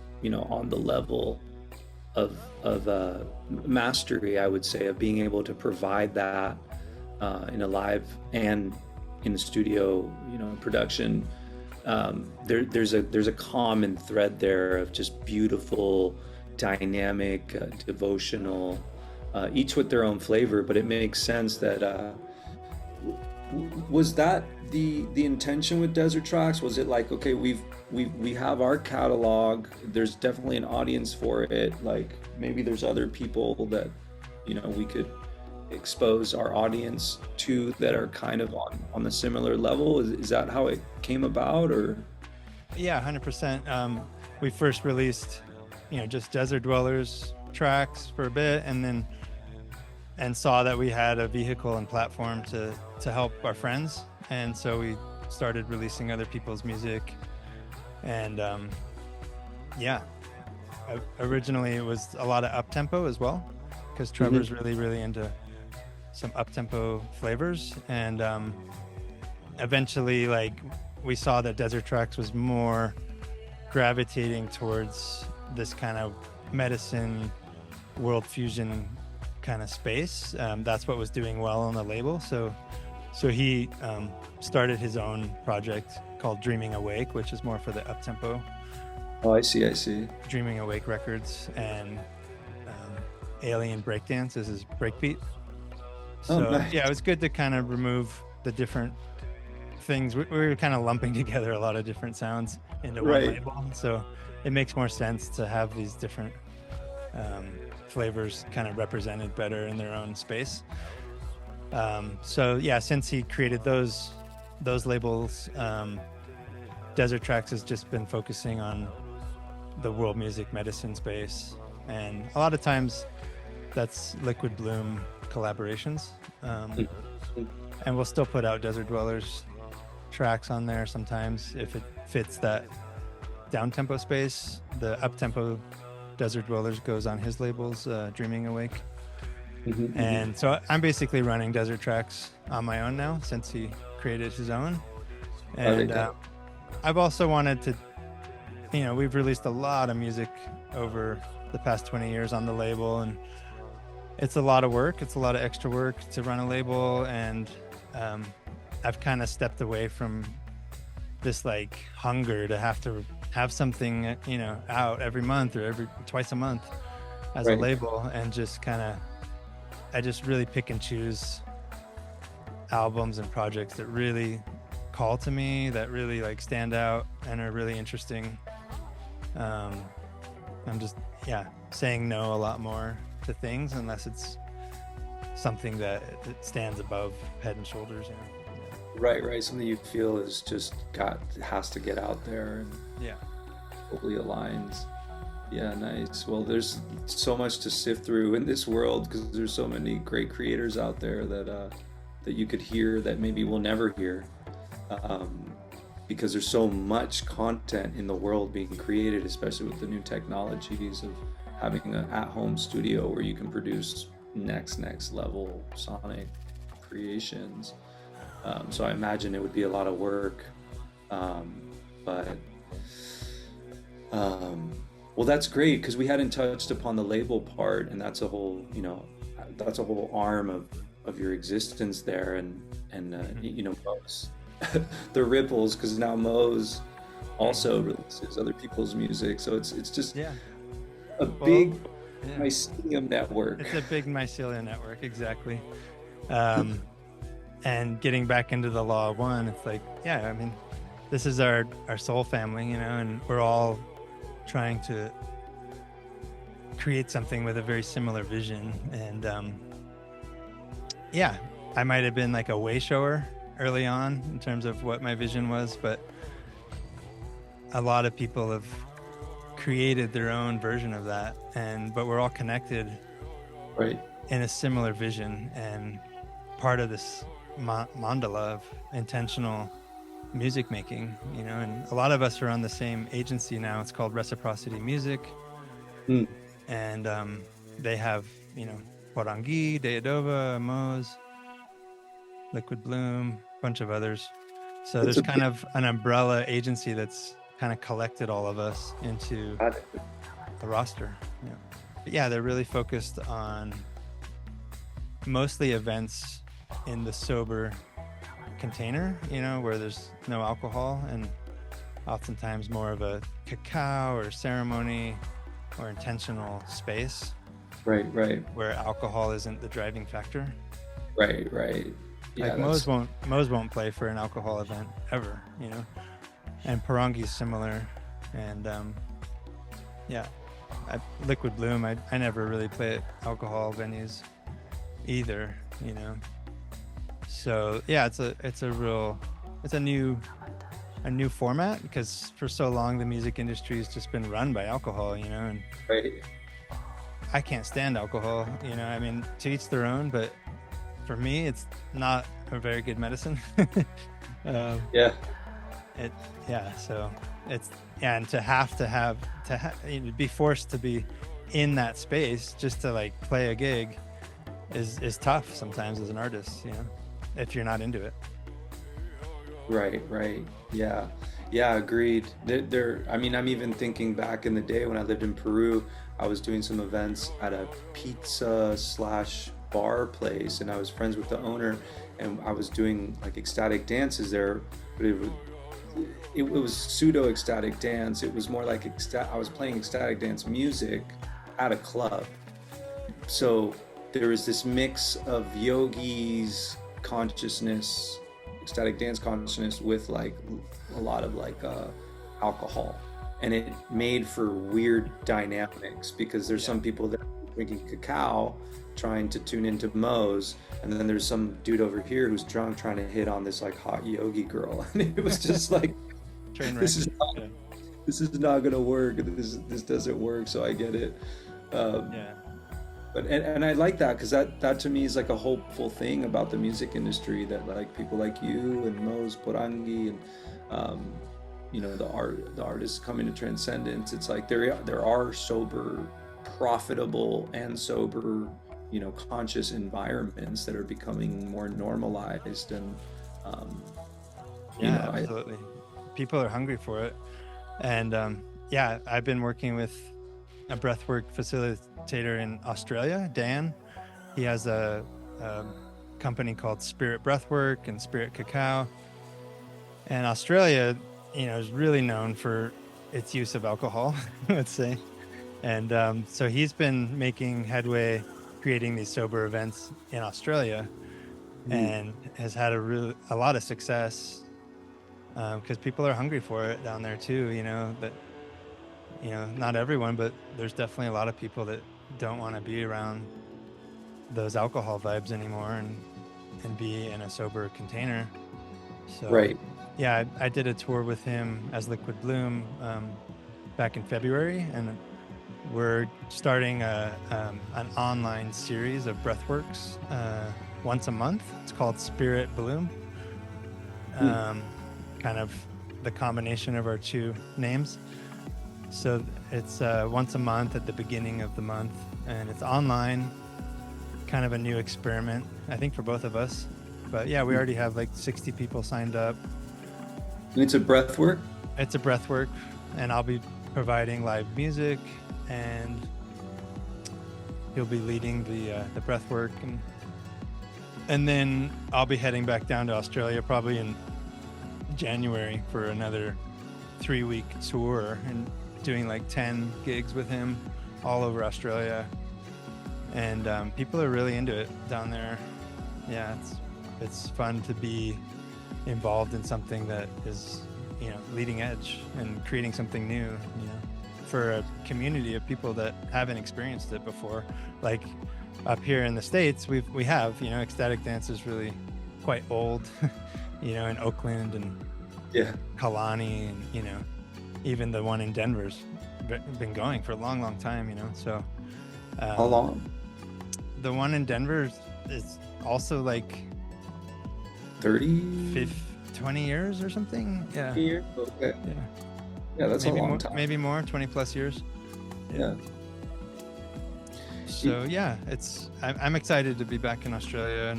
on the level of mastery, I would say, of being able to provide that in a live and in the studio, production. There's a common thread there of just beautiful, dynamic, devotional, each with their own flavor. But it makes sense that was that the intention with Desert Tracks? Was it like, okay, we have our catalog, there's definitely an audience for it, like maybe there's other people that we could expose our audience to that are kind of on the similar level? Is that how it came about, or? Yeah, 100%. We first released, just Desert Dwellers tracks for a bit, and saw that we had a vehicle and platform to help our friends, and so we started releasing other people's music. And yeah, originally it was a lot of up tempo as well, because Trevor's really into some up tempo flavors, and eventually, like, we saw that Desert Tracks was more gravitating towards this kind of medicine, world fusion kind of space. That's what was doing well on the label. So he started his own project called Dreaming Awake, which is more for the up tempo. Oh, I see. Dreaming Awake Records, and Alien Breakdance is his breakbeat. Oh, So nice. yeah, it was good to kind of remove the different things. We were kind of lumping together a lot of different sounds into one Right. label, so it makes more sense to have these different flavors kind of represented better in their own space. So yeah, since he created those labels, Desert Tracks has just been focusing on the world music medicine space, and a lot of times that's Liquid Bloom collaborations. And we'll still put out Desert Dwellers tracks on there sometimes if it fits that down tempo space. The up tempo Desert Dwellers goes on his labels, Dreaming Awake. And so I'm basically running Desert Tracks on my own now since he created his own. And I've also wanted to, we've released a lot of music over the past 20 years on the label, and it's a lot of work. It's a lot of extra work to run a label, and I've kind of stepped away from this like hunger to have something, out every month or twice a month as a label, and just I just really pick and choose albums and projects that really call to me, that really like stand out and are really interesting. I'm just saying no a lot more to things unless it's something that stands above head and shoulders, Right. Something you feel is just has to get out there and Yeah. totally aligns. Yeah, nice. Well, there's so much to sift through in this world because there's so many great creators out there that you could hear that maybe we'll never hear, because there's so much content in the world being created, especially with the new technologies of having an at-home studio where you can produce next level sonic creations. So I imagine it would be a lot of work. Um, but well, that's great because we hadn't touched upon the label part, and that's a whole, that's a whole arm of your existence there, and Mhm. Mose, the ripples, because now Mose Mhm. also releases other people's music, so it's just Yeah. a Well, big yeah. mycelium network. It's a big mycelial network, exactly. Um, and getting back into the law of one, it's like, yeah, I mean, this is our soul family, and we're all trying to create something with a very similar vision. And yeah, I might have been like a way shower early on in terms of what my vision was, but a lot of people have created their own version of that, but we're all connected Right, in a similar vision and part of this mandala of intentional music making, and a lot of us are on the same agency now. It's called Reciprocity Music, mm. and they have, Poranguí, Deya Dova, Mose, Liquid Bloom, a bunch of others. So It's there's a kind big of an umbrella agency that's kind of collected all of us into a roster. Yeah. But yeah, they're really focused on mostly events in the sober container, where there's no alcohol, and oftentimes more of a cacao or ceremony or intentional space right, right, where alcohol isn't the driving factor. right. Yeah, Like Mose that's won't play for an alcohol event ever, and Paranguí's similar, and yeah, Liquid Bloom, I never really play at alcohol venues either, So yeah, it's a new format because for so long the music industry has just been run by alcohol, and right. I can't stand alcohol, I mean, to each their own, but for me it's not a very good medicine. um, Yeah, it Yeah, so it's, yeah, and be forced to be in that space just to like play a gig is tough sometimes as an artist, if you're not into it. right. Yeah, agreed. I mean, I'm even thinking back in the day when I lived in Peru, I was doing some events at a pizza slash bar place, and I was friends with the owner, and I was doing like ecstatic dances there, but it was pseudo ecstatic dance. It was more like I was playing ecstatic dance music at a club. So there was this mix of yogis consciousness, ecstatic dance consciousness with like a lot of like alcohol, and it made for weird dynamics because there's Yeah. some people that are drinking cacao trying to tune into Mose, and then there's some dude over here who's drunk trying to hit on this like hot yogi girl, and it was just like Train wreck. this is Yeah. this is not gonna work. This doesn't work. So I get it. Um, Yeah. but and I like that because that to me is like a hopeful thing about the music industry, that like people like you and Mose Porangi and um, the artists coming to Transcendence. It's like there are sober, profitable and sober, conscious environments that are becoming more normalized, and um, Yeah, I absolutely. People are hungry for it. And yeah, I've been working with a breathwork facilitator in Australia, Dan. He has a company called Spirit Breathwork and Spirit Cacao. And Australia, is really known for its use of alcohol, let's say. And so he's been making headway creating these sober events in Australia Mm, and has had a lot of success because people are hungry for it down there too. That not everyone, but there's definitely a lot of people that don't want to be around those alcohol vibes anymore and be in a sober container. So right. yeah, I did a tour with him as Liquid Bloom back in February, and we're starting an online series of breathworks once a month. It's called Spirit Bloom. Mm, Um, Kind of the combination of our two names. So it's once a month at the beginning of the month, and it's online, kind of a new experiment, I think, for both of us. But yeah, we already have like 60 people signed up. And it's a breath work? It's a breath work, and I'll be providing live music, and he'll be leading the breath work, and then I'll be heading back down to Australia probably in January for another 3-week tour and doing like 10 gigs with him all over Australia. And people are really into it down there. Yeah, it's fun to be involved in something that is, leading edge and creating something new, for a community of people that haven't experienced it before. Like up here in the States, we have, ecstatic dance is really quite old, in Oakland and Kalani, and, even the one in Denver's been going for a long, long time, so. How long? The one in Denver is also like 30? 20 years or something. Yeah. Years? Okay. Yeah, that's maybe a long more, time. Maybe more, 20 plus years. Yeah. So yeah, I'm excited to be back in Australia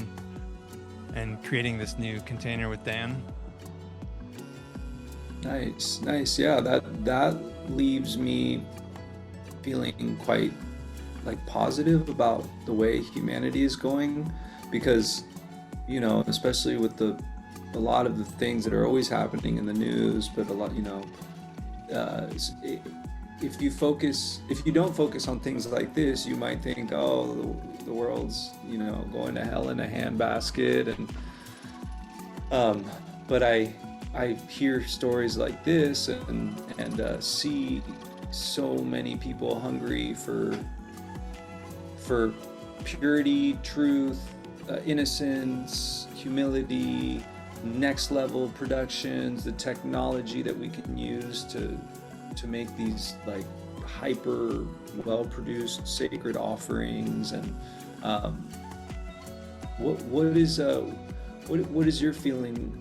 and creating this new container with Dan. Nice. Yeah, that leaves me feeling quite like positive about the way humanity is going, because especially with a lot of the things that are always happening in the news, but a lot, if you don't focus on things like this, you might think, oh, the world's going to hell in a handbasket, and but I hear stories like this and see so many people hungry for purity, truth, innocence, humility, next level productions, the technology that we can use to make these like hyper well produced sacred offerings. And what is your feeling?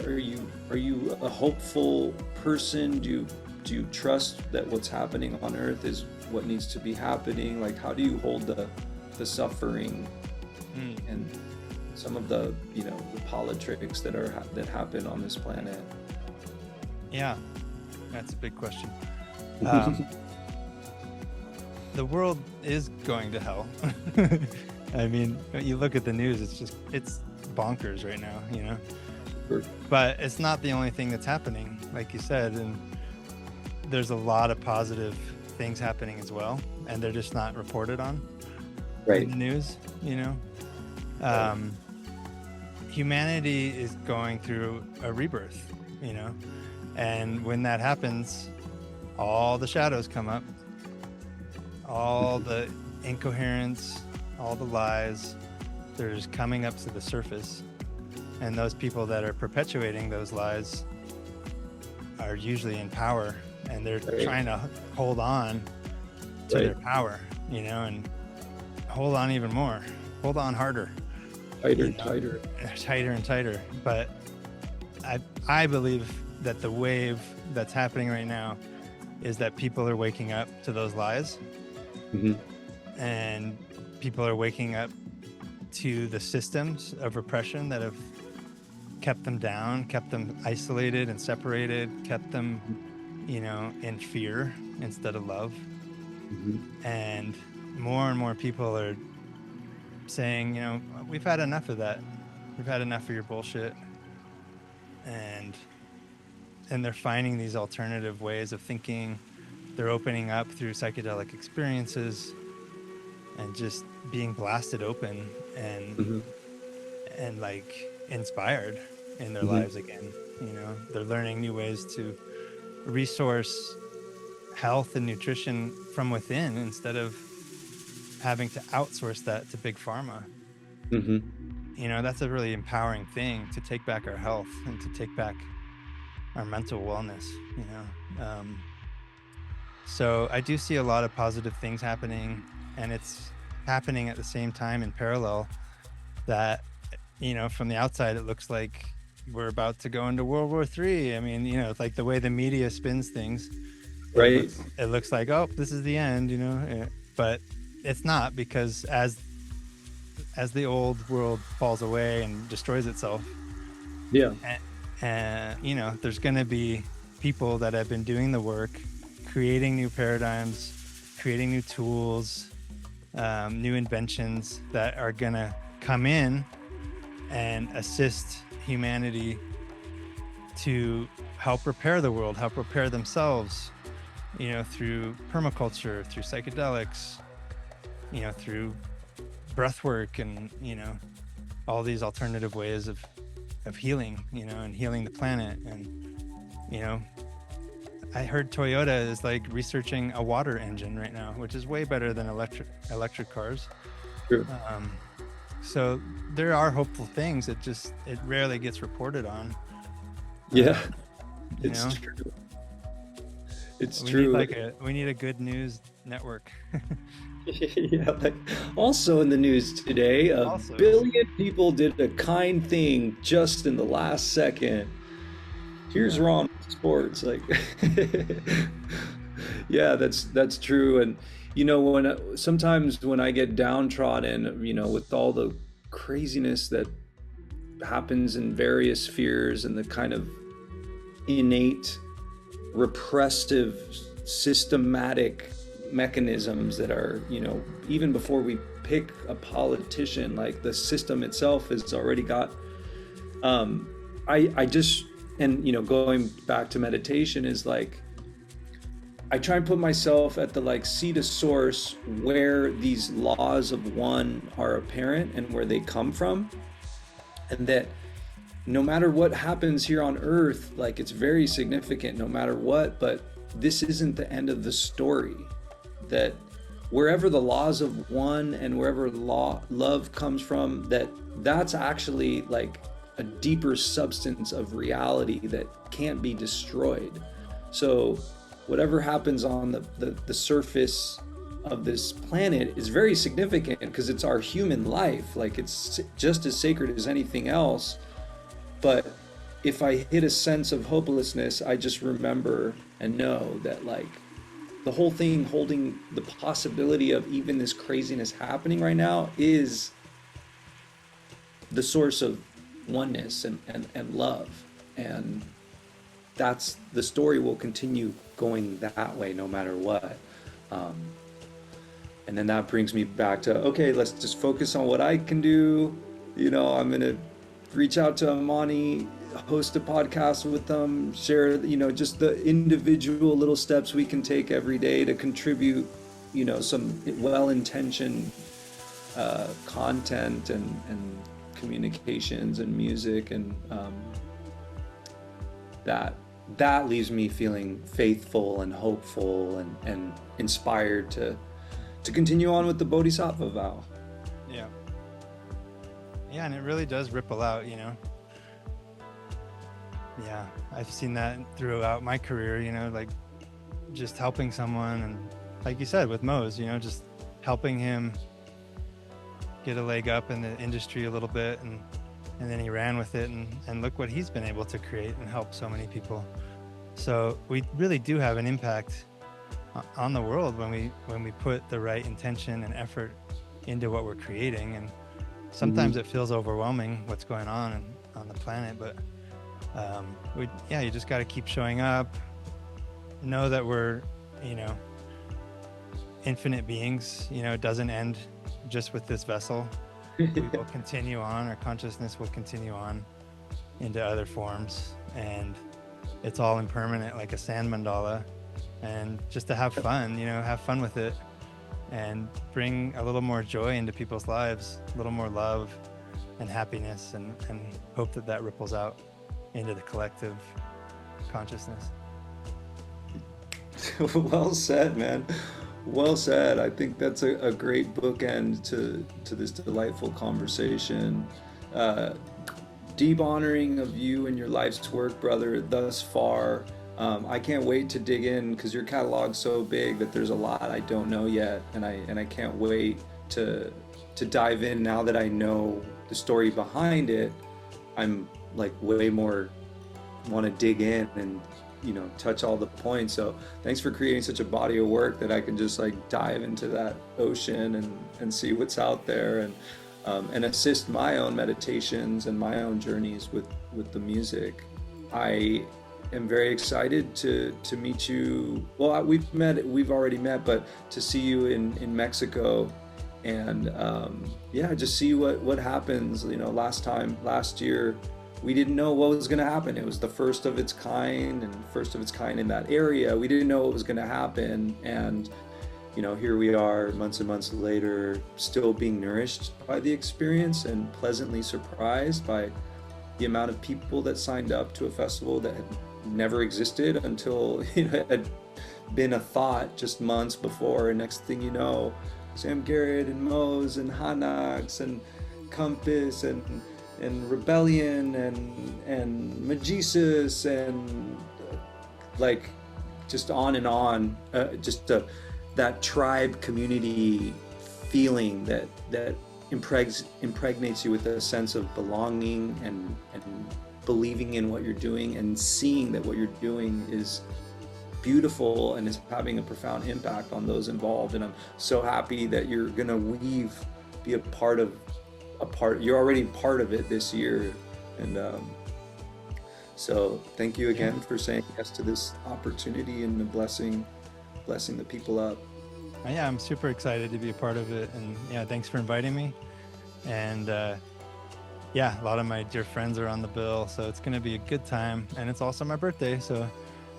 Are you a hopeful person? Do you trust that what's happening on earth is what needs to be happening? Like, how do you hold the suffering and some of the the politics that happen on this planet? Yeah, that's a big question. The world is going to hell. I mean, you look at the news, it's bonkers right now, Sure. But it's not the only thing that's happening, like you said, and there's a lot of positive things happening as well, and they're just not reported on in the news, Humanity is going through a rebirth, and when that happens, all the shadows come up, all the incoherence, all the lies, they're just coming up to the surface. And those people that are perpetuating those lies are usually in power, and they're trying to hold on to their power, and hold on even more, hold on harder, tighter and tighter. But I believe that the wave that's happening right now is that people are waking up to those lies, and people are waking up to the systems of repression that have kept them down, kept them isolated and separated, kept them, in fear instead of love. And more people are saying, we've had enough of that. We've had enough of your bullshit. And they're finding these alternative ways of thinking. They're opening up through psychedelic experiences and just being blasted open and like inspired in their lives again. They're learning new ways to resource health and nutrition from within instead of having to outsource that to big pharma. That's a really empowering thing, to take back our health and to take back our mental wellness. So I do see a lot of positive things happening, and it's happening at the same time in parallel that, from the outside, it looks like we're about to go into World War III. I mean, it's like the way the media spins things. Right. It looks like, oh, this is the end, but it's not, because as as the old world falls away and destroys itself, Yeah. and you know, there's going to be people that have been doing the work, creating new paradigms, creating new tools, new inventions that are going to come in and assist humanity to help repair the world, help repair themselves, you know, through permaculture, through psychedelics, you know, through breath work, and, you know, all these alternative ways of healing, you know, and healing the planet. And, you know, I heard Toyota is like researching a water engine right now, which is way better than electric cars. True. So there are hopeful things. It rarely gets reported on. Yeah, you it's know, true. It's we true. we need a good news network. Yeah, like also in the news today, a Also, billion people did a kind thing just in the last second. Here's yeah, Ron with sports, like, yeah, that's true. And you know, sometimes when I get downtrodden, you know, with all the craziness that happens in various spheres and the kind of innate repressive systematic mechanisms that are, you know, even before we pick a politician, like the system itself has already got, I just, and you know, going back to meditation is like, I try and put myself at the like seat of source where these laws of one are apparent and where they come from, and that no matter what happens here on earth, like it's very significant no matter what, but this isn't the end of the story. That wherever the laws of one and wherever love comes from, that's actually like a deeper substance of reality that can't be destroyed. So whatever happens on the surface of this planet is very significant because it's our human life. Like it's just as sacred as anything else. But if I hit a sense of hopelessness, I just remember and know that like the whole thing holding the possibility of even this craziness happening right now is the source of oneness and love. And that's the story will continue going that way no matter what. And then that brings me back to, okay, let's just focus on what I can do. You know, I'm going to reach out to Amani, host a podcast with them, share, you know, just the individual little steps we can take every day to contribute, you know, some well-intentioned content and communications and music. And that leaves me feeling faithful and hopeful and inspired to continue on with the Bodhisattva vow. yeah, yeah, and it really does ripple out, you know. Yeah, I've seen that throughout my career, you know, like just helping someone, and like you said with Mose, you know, just helping him get a leg up in the industry a little bit, and then he ran with it, and look what he's been able to create and help so many people. So we really do have an impact on the world when we put the right intention and effort into what we're creating. And sometimes it feels overwhelming what's going on the planet, but you just got to keep showing up, know that we're, you know, infinite beings. You know, it doesn't end just with this vessel. We will continue on, our consciousness will continue on into other forms, and it's all impermanent, like a sand mandala. And just to have fun, you know, have fun with it and bring a little more joy into people's lives, a little more love and happiness, and hope that ripples out into the collective consciousness. Well said, man. Well said. I think that's a great bookend to this delightful conversation. Deep honoring of you and your life's work, brother, thus far. I can't wait to dig in because your catalog's so big that there's a lot I don't know yet, and I can't wait to dive in now that I know the story behind it. I'm like way more want to dig in and, you know, touch all the points. So thanks for creating such a body of work that I can just like dive into that ocean and see what's out there. And and assist my own meditations and my own journeys with the music. I am very excited to meet you. Well, we've already met, but to see you in Mexico, and yeah, just see what happens. You know, last year, we didn't know what was going to happen. It was the first of its kind, and first of its kind in that area. We didn't know what was going to happen, and you know, here we are months and months later, still being nourished by the experience and pleasantly surprised by the amount of people that signed up to a festival that had never existed until, you know, it had been a thought just months before. And next thing you know, Sam Garrett and Mose and Hanax and Compass and Rebellion and Magesis and like just on and on, that tribe community feeling that impregnates you with a sense of belonging and believing in what you're doing and seeing that what you're doing is beautiful and is having a profound impact on those involved. And I'm so happy that you're gonna be a part of you're already part of it this year. And so thank you again for saying yes to this opportunity and the blessing the people up. Yeah, I'm super excited to be a part of it, and yeah, thanks for inviting me. And yeah, a lot of my dear friends are on the bill, so it's going to be a good time. And it's also my birthday, so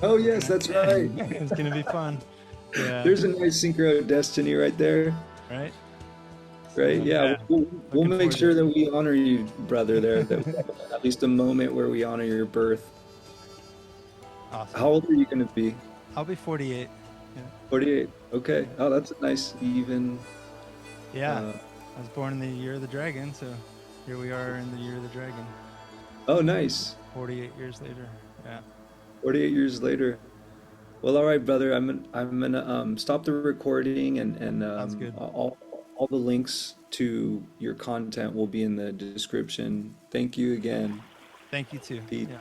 oh yes, that's right. It's going to be fun. Yeah, there's a nice synchro of destiny right there. Right. Right. So, yeah, we'll make sure that we honor you, brother. There, that we have at least a moment where we honor your birth. Awesome. How old are you going to be? I'll be 48. Yeah. 48. Okay. Oh, that's a nice even. Yeah. I was born in the year of the dragon, so here we are in the year of the dragon. Oh, nice. 48 years later. Yeah. 48 years later. Well, all right, brother. I'm gonna stop the recording, and Sounds good. all the links to your content will be in the description. Thank you again. Thank you too. Pete. Yeah.